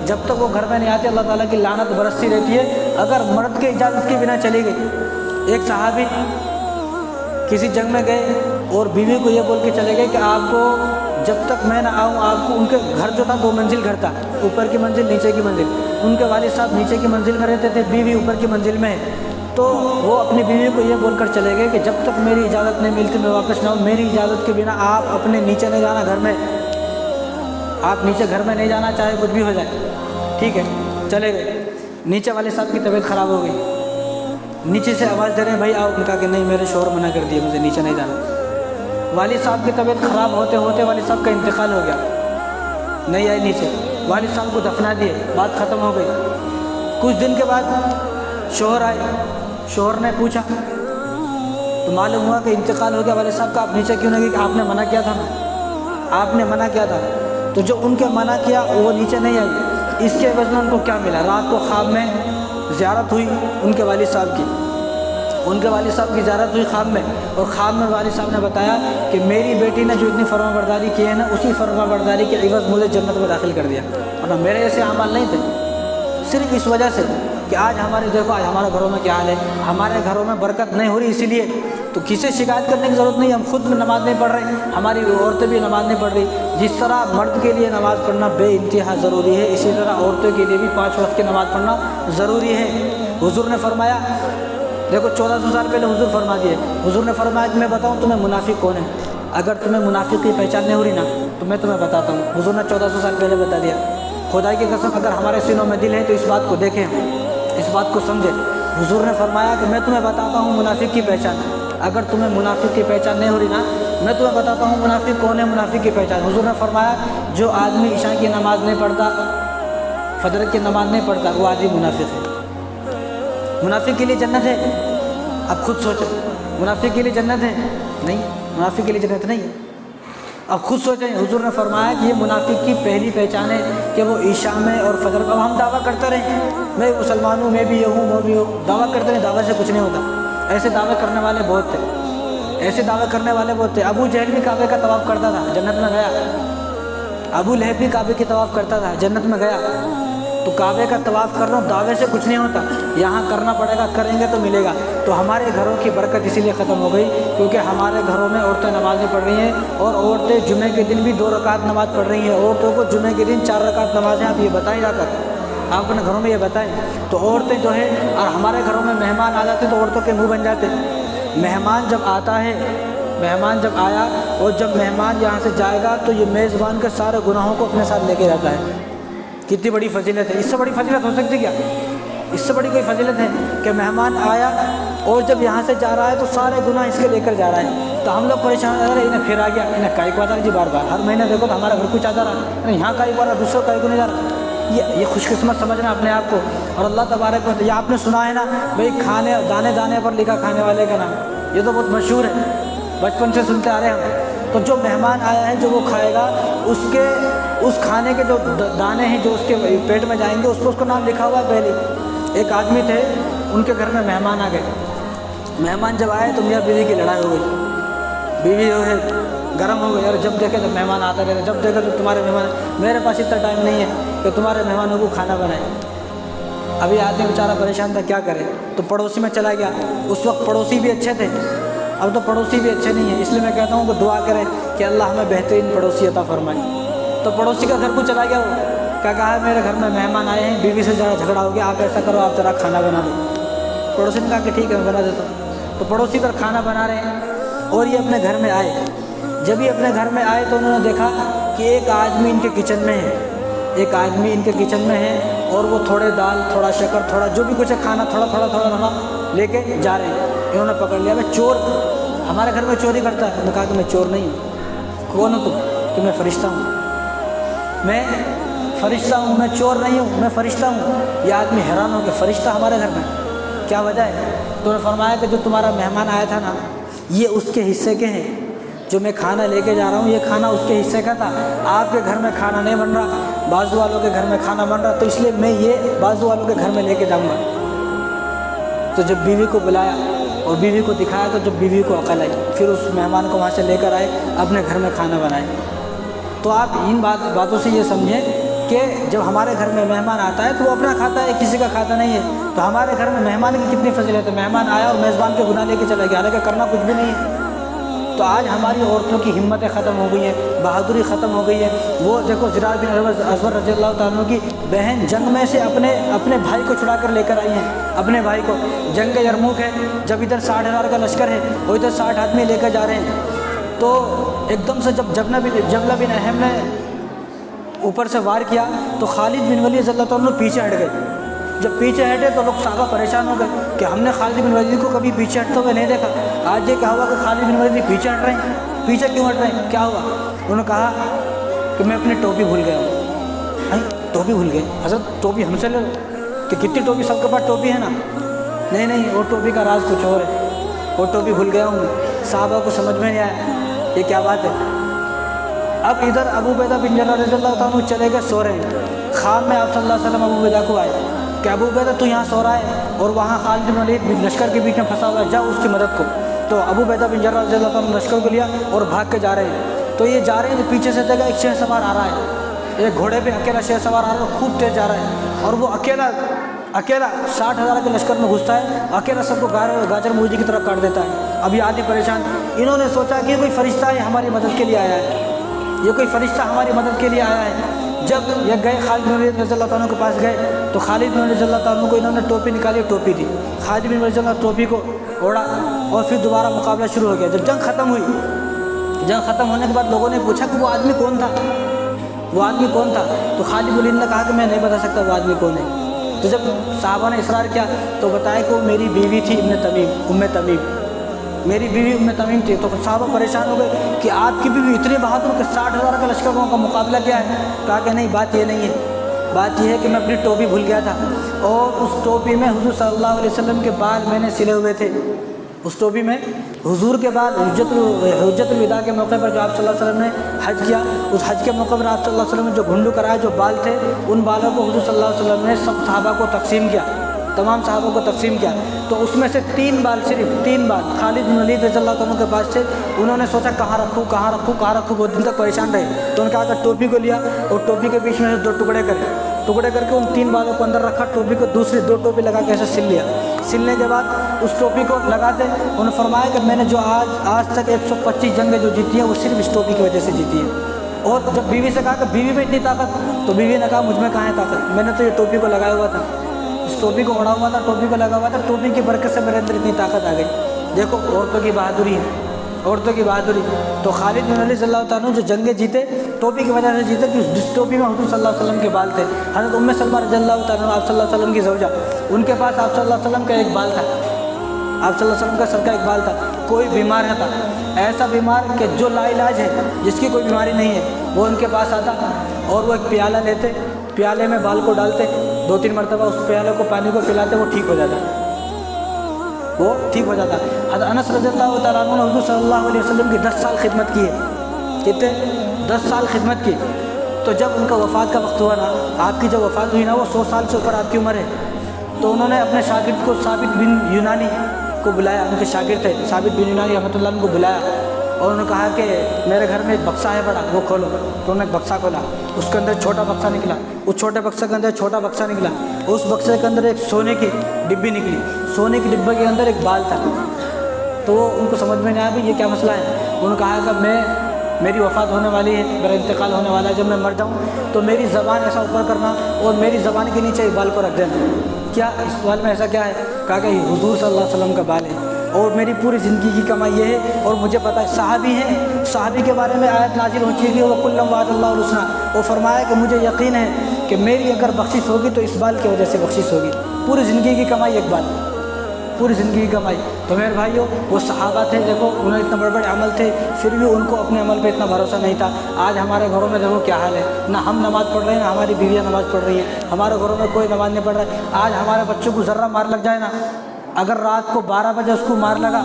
جب تک وہ گھر میں نہیں آتے اللہ تعالیٰ کی لعنت برستی رہتی ہے۔ اگر مرد کے اجازت کے بنا چلی گئی، ایک صحابی کسی جنگ میں گئے اور بیوی کو یہ بول کے چلے گئے کہ آپ کو جب تک میں نہ آؤں، آپ کو، ان کے گھر جو تھا 2 منزل گھر تھا، اوپر کی منزل نیچے کی منزل، ان کے والد صاحب نیچے کی منزل میں رہتے تھے، بیوی اوپر کی منزل میں ہے، تو وہ اپنی بیوی کو یہ بول کر چلے گئے کہ جب تک میری اجازت نہیں ملتی میں واپس نہ ہوں، میری اجازت کے بنا آپ اپنے نیچے نہیں جانا، گھر میں آپ نیچے گھر میں نہیں جانا، چاہے کچھ بھی ہو جائے، ٹھیک ہے؟ چلے گئے، نیچے والے صاحب کی طبیعت خراب ہو گئی، نیچے سے آواز دے رہے ہیں بھائی آؤ، ان کا کہ نہیں میرے شوہر منع کر دیا، مجھے نیچے نہیں جانا۔ والد صاحب کی طبیعت خراب ہوتے ہوتے والد صاحب کا انتقال ہو گیا، نہیں آئے نیچے، والد صاحب کو دفنا دیے، بات ختم ہو گئی۔ کچھ دن کے بعد شوہر آئے، شوہر نے پوچھا تو معلوم ہوا کہ انتقال ہو گیا والد صاحب کا، آپ نیچے کیوں نہیں گئے؟ کہ آپ نے منع کیا تھا نا، آپ نے منع کیا تھا۔ تو جو ان کے منع کیا وہ نیچے نہیں آئی، اس کے عوض میں ان کو کیا ملا؟ رات کو خواب میں زیارت ہوئی ان کے والد صاحب کی، ان کے والد صاحب کی زیارت ہوئی خواب میں، اور خواب میں والد صاحب نے بتایا کہ میری بیٹی نے جو اتنی فرما برداری کی ہے نا، اسی فرما برداری کے عوض مجھے جنت میں داخل کر دیا، ورنہ میرے ایسے اعمال نہیں تھے۔ صرف اس وجہ سے کہ آج ہمارے دیکھو آج ہمارے گھروں میں کیا حال ہے، ہمارے گھروں میں برکت نہیں ہو رہی، اسی لیے تو کسی شکایت کرنے کی ضرورت نہیں، ہم خود میں نماز نہیں پڑھ رہے، ہماری عورتیں بھی نماز نہیں پڑھ رہی۔ جس طرح مرد کے لیے نماز پڑھنا بے انتہا ضروری ہے، اسی طرح عورتوں کے لیے بھی 5 وقت کی نماز پڑھنا ضروری ہے۔ حضور نے فرمایا، دیکھو 1400 سال پہلے حضور فرما دیے، حضور نے فرمایا کہ میں بتاؤں تمہیں منافق کون ہے؟ اگر تمہیں منافق کی پہچان نہیں ہو رہی نا تو میں تمہیں بتاتا ہوں۔ حضور نے 1400 سال پہلے بتا دیا۔ خدا کی قسم اگر ہمارے سینوں میں دل ہے تو اس بات کو دیکھیں، اس بات کو سمجھیں۔ حضور نے فرمایا کہ میں تمہیں بتاتا ہوں منافق کی پہچان، اگر تمہیں منافق کی پہچان نہیں ہو رہی نا میں تمہیں بتاتا ہوں منافق کون ہے، منافق کی پہچان۔ حضور نے فرمایا جو آدمی عشاء کی نماز نہیں پڑھتا، فجر کی نماز نہیں پڑھتا، وہ آدمی منافق ہے۔ منافق کے لیے جنت ہے؟ اب خود سوچیں، منافق کے لیے جنت ہے؟ نہیں، منافق کے لیے جنت نہیں ہے۔ اب خود سوچیں، حضور نے فرمایا کہ یہ منافق کی پہلی پہچان ہے کہ وہ عشاء میں اور فجر میں، اب ہم دعویٰ کرتے رہیں میں مسلمان ہوں، میں بھی یہ ہوں، وہ بھی ہوں، دعویٰ کرتے رہیں، دعویٰ سے کچھ نہیں ہوتا۔ ایسے دعوے کرنے والے بہت تھے، ایسے دعوے کرنے والے بہت تھے۔ ابو جہل بھی کعبے کا طواف کرتا تھا، جنت میں گیا، ابو لہب بھی کعبے کی طواف کرتا تھا، جنت میں گیا تو کعبے کا طواف کر رہا ہوں، دعوے سے کچھ نہیں ہوتا، یہاں کرنا پڑے گا، کریں گے تو ملے گا۔ تو ہمارے گھروں کی برکت اسی لیے ختم ہو گئی کیونکہ ہمارے گھروں میں عورتیں نمازیں پڑھ رہی ہیں، اور عورتیں جمعے کے دن بھی 2 رکعت نماز پڑھ رہی ہیں۔ عورتوں کو جمعے کے دن 4 رکعت نماز ہیں، آپ یہ بتائیں جا کر، آپ اپنے گھروں میں یہ بتائیں۔ تو عورتیں جو ہے، اور ہمارے گھروں میں مہمان آ جاتے تو عورتوں کے منہ بن جاتے۔ مہمان جب آتا ہے، مہمان جب آیا اور جب مہمان یہاں سے جائے گا تو یہ میزبان کے سارے گناہوں کو اپنے ساتھ لے کے جاتا ہے۔ کتنی بڑی فضیلت ہے، اس سے بڑی فضیلت ہو سکتی کیا؟ اس سے بڑی کوئی فضیلت ہے کہ مہمان آیا اور جب یہاں سے جا رہا ہے تو سارے گناہ اس کے لے کر جا رہا ہے۔ تو ہم لوگ پریشان ہو رہے ہیں، انہیں پھر آ گیا، انہیں کائی کو آتا ہے جی، بار بار ہر مہینے دیکھو تو ہمارا گھر کچھ آتا رہا، یہاں کائی کو آ رہا، دوسروں کائی کو نہیں جا رہا۔ یہ خوش قسمت سمجھنا اپنے آپ کو۔ اور اللہ تبارک و تعالیٰ، یہ آپ نے سنا ہے نا بھائی، کھانے دانے دانے پر لکھا کھانے والے کا نام، یہ تو بہت مشہور ہے، بچپن سے سنتے آ رہے ہیں ہم۔ تو جو مہمان آیا ہے جو وہ کھائے گا، اس کھانے کے جو دانے ہیں جو اس کے پیٹ میں جائیں گے، اس پر اس کا نام لکھا ہوا ہے پہلے۔ ایک آدمی تھے، ان کے گھر میں مہمان آ گئے۔ مہمان جب آئے تو میاں بیوی کی لڑائی ہو گئی، بیوی جو ہے گرم ہو گئی، اور جب دیکھے تو مہمان آتا رہتا، جب دیکھے تو تمہارے مہمان، میرے پاس اتنا ٹائم نہیں ہے کہ تمہارے مہمانوں کو کھانا بنائے۔ ابھی آدمی بیچارہ پریشان تھا، کیا کرے؟ تو پڑوسی میں چلا گیا۔ اس وقت پڑوسی بھی اچھے تھے، اب تو پڑوسی بھی اچھے نہیں ہیں، اس لیے میں کہتا ہوں کہ دعا کریں کہ اللہ ہمیں بہترین پڑوسی عطا فرمائے۔ تو پڑوسی کا گھر کو چلا گیا، وہ کیا کہا ہے، میرے گھر میں مہمان آئے ہیں، بیوی سے ذرا جھگڑا ہو گیا، آپ ایسا کرو، آپ ذرا کھانا بنا دو۔ پڑوسی نے کہا کہ ٹھیک ہے، میں بنا دیتا ہوں۔ تو پڑوسی پر کھانا بنا رہے ہیں اور یہ اپنے گھر میں آئے۔ جب یہ اپنے گھر میں آئے تو انہوں نے دیکھا کہ ایک آدمی ان کے کچن میں ہے، ایک آدمی ان کے کچن میں ہے، اور وہ تھوڑے دال، تھوڑا شکر، تھوڑا جو بھی کچھ ہے کھانا، تھوڑا تھوڑا تھوڑا تھوڑا لے کے جا رہے ہیں۔ انہوں نے پکڑ لیا، میں چور، ہمارے گھر میں چوری کرتا ہے۔ انہوں نے کہا کہ میں چور نہیں ہوں۔ کون ہو تم؟ کہ میں فرشتہ ہوں، میں فرشتہ ہوں، میں چور نہیں ہوں، میں فرشتہ ہوں۔ یہ آدمی حیران ہو گیا، فرشتہ ہمارے گھر میں، کیا وجہ ہے؟ تو انہوں نے فرمایا کہ جو تمہارا مہمان آیا تھا نا، یہ اس کے حصے کے ہیں، جو میں کھانا لے کے جا رہا ہوں یہ کھانا اس کے حصے کا تھا۔ آپ کے گھر میں کھانا نہیں بن رہا، بازو والوں کے گھر میں کھانا بن رہا، تو اس لیے میں یہ بازو والوں کے گھر میں لے کے جاؤں گا۔ تو جب بیوی کو بلایا اور بیوی کو دکھایا تو جب بیوی کو عقل آئی، پھر اس مہمان کو وہاں سے لے کر آئے، اپنے گھر میں کھانا بنائے۔ تو آپ ان باتوں سے یہ سمجھیں کہ جب ہمارے گھر میں مہمان آتا ہے تو وہ اپنا کھاتا ہے، کسی کا کھاتا نہیں ہے۔ تو ہمارے گھر میں مہمان کی کتنی فضیلت ہے، مہمان آیا اور میزبان کے گناہ لے کے چلا گیا، حالانکہ کرنا کچھ بھی نہیں ہے۔ تو آج ہماری عورتوں کی ہمتیں ختم ہو گئی ہیں، بہادری ختم ہو گئی ہے۔ وہ دیکھو زرار بن اسود رضی اللہ تعالیٰ عنہ کی بہن جنگ میں سے اپنے بھائی کو چھڑا کر لے کر آئی ہیں، اپنے بھائی کو۔ جنگ یرموک ہے، جب ادھر 60,000 کا لشکر ہے اور ادھر 60 آدمی لے کر جا رہے ہیں، تو ایک دم سے جب جبلہ بن احم نے اوپر سے وار کیا تو خالد بن ولید رضی اللہ تعالیٰ عنہ پیچھے ہٹ گئے۔ جب پیچھے ہٹے تو لوگ صحابہ پریشان ہو گئے کہ ہم نے خالد بن ولید کو کبھی پیچھے ہٹتے ہوئے نہیں دیکھا، آج یہ کیا ہوا کہ خالد بن ولید پیچھے ہٹ رہے ہیں، پیچھے کیوں ہٹ رہے ہیں، کیا ہوا؟ انہوں نے کہا کہ میں اپنی ٹوپی بھول گیا ہوں۔ ٹوپی بھول گئے؟ حضرت ٹوپی ہم سے لے لو، کہ کتنی ٹوپی، سب کے پاس ٹوپی ہے نا؟ نہیں، وہ ٹوپی کا راز کچھ اور ہے، وہ ٹوپی بھول گیا ہوں۔ صحابہ کو سمجھ میں نہیں آیا یہ کیا بات ہے۔ اب ادھر ابو عبیدہ بن جراح رضی اللہ تعالیٰ عنہ چلے گئے، سو رہے ہیں۔ خواب میں آپ صلی اللہ علیہ وسلم ابو عبیدہ کو آئے کہ ابو عبیدہ تو یہاں سو رہا ہے اور وہاں خالد بن ولید لشکر کے بیچ میں پھنسا ہوا ہے، جا اس کی مدد کو۔ تو ابو عبیدہ بن جراح رضی اللہ تعالیٰ عنہ لشکر کو لیا اور بھاگ کے جا رہے ہیں۔ تو یہ جا رہے ہیں تو پیچھے سے دیکھا ایک شہ سوار آ رہا ہے، ایک گھوڑے پہ اکیلا شہ سوار آ رہا ہے، خوب تیز جا رہا ہے، اور وہ اکیلا 60,000 کے لشکر میں گھستا ہے، اکیلا سب کو گاجر موجی کی طرف کاٹ دیتا ہے۔ اب یہ آدمی پریشان، انہوں نے سوچا کہ یہ کوئی فرشتہ ہے، ہماری مدد کے لیے آیا ہے، یہ کوئی فرشتہ ہماری مدد کے لیے آیا ہے۔ جب یہ گئے خالد بن ولید رضی اللہ تعالیٰ کے پاس گئے تو خالد بن ولید رضی اللہ تعالیٰ کو انہوں نے ٹوپی نکالی، ٹوپی دی، خالد بن ولید رضی اللہ ٹوپی کو اوڑا اور پھر دوبارہ مقابلہ شروع ہو گیا۔ جب جنگ ختم ہوئی، جنگ ختم ہونے کے بعد لوگوں نے پوچھا کہ وہ آدمی کون تھا، وہ آدمی کون تھا؟ تو خالد بن ولید نے کہا کہ میں نہیں بتا سکتا وہ آدمی کون ہے۔ تو جب صحابہ نے اصرار کیا تو بتایا کہ وہ میری بیوی تھی ام تمیم، میری بیوی ام تمیم تھی۔ تو صحابہ پریشان ہو گئے کہ آپ کی بیوی اتنی بہادر کہ 60,000 کا لشکروں کا مقابلہ کیا ہے؟ کہا کہ نہیں، بات یہ نہیں ہے، بات یہ ہے کہ میں اپنی ٹوپی بھول گیا تھا، اور اس ٹوپی میں حضور صلی اللہ علیہ وسلم کے بال میں نے سلے ہوئے تھے، اس ٹوپی میں حضور کے بعد حجت الوداع کے موقع پر جو آپ صلی اللہ علیہ وسلم نے حج کیا، اس حج کے موقع پر آپ صلی اللہ علیہ وسلم نے جو گھنڈو کرایا، جو بال تھے، ان بالوں کو حضور صلی اللہ علیہ وسلم نے سب صحابہ کو تقسیم کیا، تمام صحابوں کو تقسیم کیا، تو اس میں سے 3 بال، صرف 3 بال خالد بن ولید رضی اللہ عنہ کے پاس تھے۔ انہوں نے سوچا کہاں رکھوں کہاں رکھوں کہاں رکھوں، بہت دن تک پریشان رہے، تو ان کا آگے ٹوپی کو لیا اور ٹوپی کے بیچ میں 2 ٹکڑے کر کے ان 3 بالوں کو اندر رکھا، ٹوپی کو دوسری 2 ٹوپی لگا کے ایسے سل لیا۔ سلنے کے بعد اس ٹوپی کو لگاتے انہوں نے فرمایا کہ میں نے جو آج تک 125 جنگیں جو جیتی ہیں وہ صرف اس ٹوپی کی وجہ سے جیتی ہیں۔ اور جب بیوی سے کہا کہ بیوی میں اتنی طاقت، تو بیوی نے کہا مجھ میں کہاں ہے طاقت، میں نے تو یہ ٹوپی کو لگایا ہوا تھا، اس ٹوپی کو اڑا ہوا تھا، ٹوپی کو لگا ہوا تھا، ٹوپی کی برکت سے میرے اندر اتنی طاقت آ گئی۔ دیکھو عورتوں کی بہادری ہے، عورتوں کی بہادری۔ تو خالد بن ولید رضی اللہ تعالیٰ جو جنگیں جیتے ٹوپی کی وجہ سے جیتے کہ اس ٹوپی میں حضور صلی اللہ علیہ وسلم کے بال تھے۔ حضرت ام سلمہ رضی اللہ تعالیٰ آپ صلی اللہ علیہ وسلم کی زوجہ، ان کے پاس آپ صلی اللہ علیہ وسلم کا ایک بال تھا، آپ صلی اللہ علیہ وسلم کا سر کا ایک بال تھا۔ کوئی بیمار ہے تھا، ایسا بیمار کہ جو لا علاج ہے، جس کی کوئی بیماری نہیں ہے، وہ ان کے پاس آتا اور وہ ایک پیالہ لیتے، پیالے میں بال کو ڈالتے، 2-3 مرتبہ اس پیالے کو پانی کو پلاتے، وہ ٹھیک ہو جاتا، وہ ٹھیک ہو جاتا۔ حضرت انس رضی اللہ تعالیٰ عنہ نے حضور صلی اللہ علیہ وسلم کی 10 سال خدمت کی ہے، کتنے 10 سال خدمت کی۔ تو جب ان کا وفات کا وقت ہوا نا، آپ کی جب وفات ہوئی نا، وہ 100 سال سے اوپر آپ کی عمر ہے، تو انہوں نے اپنے شاگرد کو ثابت بن یونانی کو بلایا، ان کے شاگرد تھے ثابت بن یونانی رحمۃ اللہ عنہ کو بلایا، اور انہوں نے کہا کہ میرے گھر میں ایک بکسا ہے بڑا، وہ کھولو۔ تو انہوں نے ایک بکسا کھولا، اس کے اندر چھوٹا بکسا نکلا، اس چھوٹے بکسے کے اندر چھوٹا بکسا نکلا، اس بکسے کے اندر ایک سونے کی ڈبی نکلی، سونے کی ڈبے کے اندر ایک بال تھا۔ تو ان کو سمجھ میں نہیں آیا بھی یہ کیا مسئلہ ہے۔ انہوں نے کہا کہ میری وفات ہونے والی ہے، میرا انتقال ہونے والا ہے، جب میں مر جاؤں تو میری زبان ایسا اوپر کرنا اور میری زبان کے نیچے ایک بال کو رکھ دینا۔ کیا اس بال میں ایسا کیا ہے؟ کہا کہ یہ حضور صلی اللہ علیہ وسلم کا بال ہے، اور میری پوری زندگی کی کمائی یہ ہے، اور مجھے پتہ ہے صحابی ہیں، صحابی کے بارے میں آیت نازل ہو چکی ہے، وہ کلم وعد اللہ الحسنی، وہ فرمایا کہ مجھے یقین ہے کہ میری اگر بخشش ہوگی تو اس بال کی وجہ سے بخشش ہوگی۔ پوری زندگی کی کمائی ایک بال، پوری زندگی کی کمائی۔ تو میرے بھائیو، وہ صحابہ تھے، دیکھو انہیں اتنے بڑے بڑے عمل تھے، پھر بھی ان کو اپنے عمل پہ اتنا بھروسہ نہیں تھا۔ آج ہمارے گھروں میں دیکھو کیا حال ہے، نہ ہم نماز پڑھ رہے ہیں، نہ ہماری بیویاں نماز پڑھ رہی ہیں، ہمارے گھروں میں کوئی نماز نہیں پڑھ رہا ہے۔ آج ہمارے بچوں کو ذرہ مار لگ جائے نا، اگر رات کو 12 بجے اس کو مار لگا،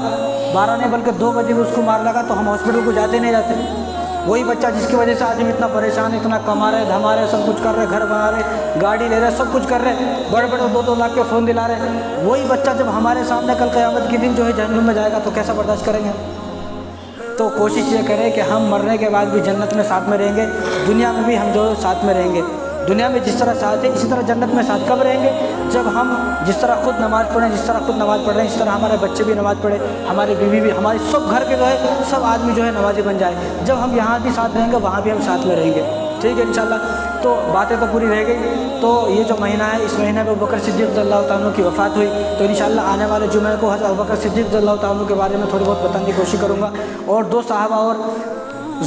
12 نہیں بلکہ 2 بجے بھی اس کو مار لگا، تو ہم ہاسپٹل کو جاتے نہیں جاتے۔ وہی بچہ جس کی وجہ سے آدمی اتنا پریشان، اتنا کما رہے، دھما رہے، سب کچھ کر رہے، گھر بنا رہے، گاڑی لے رہے، سب کچھ کر رہے، بڑے بڑے 2-2 لاکھ کے فون دلا رہے، وہی بچہ جب ہمارے سامنے کل قیامت کے دن جو ہے جہنم میں جائے گا تو کیسا برداشت کریں گے؟ تو کوشش یہ کریں کہ ہم مرنے کے بعد بھی جنت میں ساتھ میں رہیں گے، دنیا میں بھی ہم جو ہے ساتھ میں رہیں گے۔ دنیا میں جس طرح ساتھ ہے اسی طرح جنت میں ساتھ کب رہیں گے؟ جب ہم جس طرح خود نماز پڑھیں، جس طرح خود نماز پڑھ رہے ہیں، اس طرح ہمارے بچے بھی نماز پڑھیں، ہماری بیوی بھی، ہماری سب گھر کے جو ہے سب آدمی جو ہے نمازی بن جائے۔ جب ہم یہاں بھی ساتھ رہیں گے وہاں بھی ہم ساتھ میں رہیں گے، ٹھیک ہے انشاءاللہ۔ تو باتیں تو پوری رہ گئی۔ تو یہ جو مہینہ ہے، اس مہینے میں ابوبکر صدیق رضی اللہ تعالیٰ عنہ کی وفات ہوئی، تو انشاءاللہ آنے والے جمعے کو حضرت ابوبکر صدیق رضی اللہ تعالیٰ عنہ کے بارے میں تھوڑی بہت بتانے کی کوشش کروں گا، اور 2 صحابہ اور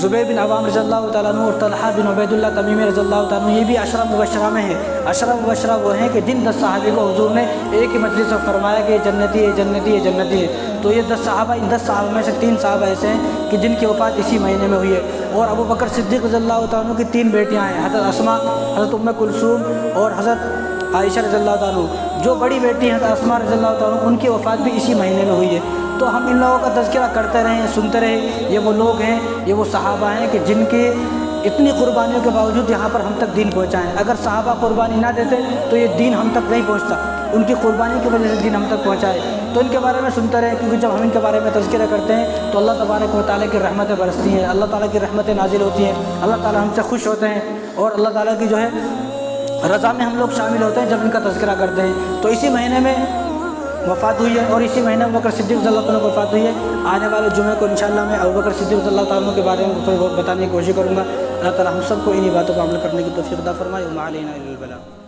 زبیر بن عوام رضی اللہ تعالیٰ عنہ اور طلحہ بن عبید اللہ تمیمی رضی اللہ تعالیٰ عنہ، یہ بھی 10 مبشرہ میں ہیں۔ 10 مبشرہ وہ ہیں کہ جن 10 صحابی کو حضور نے ایک ہی مجلس میں فرمایا کہ یہ جنتی ہے، جنتی ہے، جنتی ہے۔ تو یہ 10 صحابہ، ان 10 صحابہ میں سے 3 صحابہ ایسے ہیں کہ جن کی وفات اسی مہینے میں ہوئی ہے۔ اور ابوبکر صدیق رضی اللہ تعالیٰ عنہ کی 3 بیٹیاں ہیں، حضرت اسماء، حضرت ام کلثوم اور حضرت عائشہ رضی اللہ تعالیٰ عنہ۔ جو بڑی بیٹی ہیں حضرت اسماء رضی اللہ تعالیٰ عنہ، ان کی وفات بھی اسی مہینے میں ہوئی ہے۔ تو ہم ان لوگوں کا تذکرہ کرتے رہیں، سنتے رہیں، یہ وہ لوگ ہیں، یہ وہ صحابہ ہیں کہ جن کے اتنی قربانیوں کے باوجود یہاں پر ہم تک دین پہنچا ہے۔ اگر صحابہ قربانی نہ دیتے تو یہ دین ہم تک نہیں پہنچتا، ان کی قربانی کی وجہ سے دین ہم تک پہنچا ہے۔ تو ان کے بارے میں سنتے رہیں، کیونکہ جب ہم ان کے بارے میں تذکرہ کرتے ہیں تو اللہ تبارک و تعالیٰ کی رحمتیں برستی ہیں، اللہ تعالیٰ کی رحمتیں نازل ہوتی ہیں، اللہ تعالیٰ ہم سے خوش ہوتے ہیں، اور اللہ تعالیٰ کی جو ہے رضا میں ہم لوگ شامل ہوتے ہیں جب ان کا تذکرہ کرتے ہیں۔ تو اسی مہینے میں وفات ہوئی ہے، اور اسی مہینے میں ابوبکر صدیق رضی اللہ عنہ کو وفات ہوئی ہے۔ آنے والے جمعے کو انشاءاللہ میں ابوبکر صدیق رضی اللہ عنہ کے بارے میں تھوڑی بہت بتانے کی کوشش کروں گا۔ اللہ تعالیٰ ہم سب کو انہی باتوں پر عمل کرنے کی توفیق عطا فرمائے۔ وما علینا الا البلاغ۔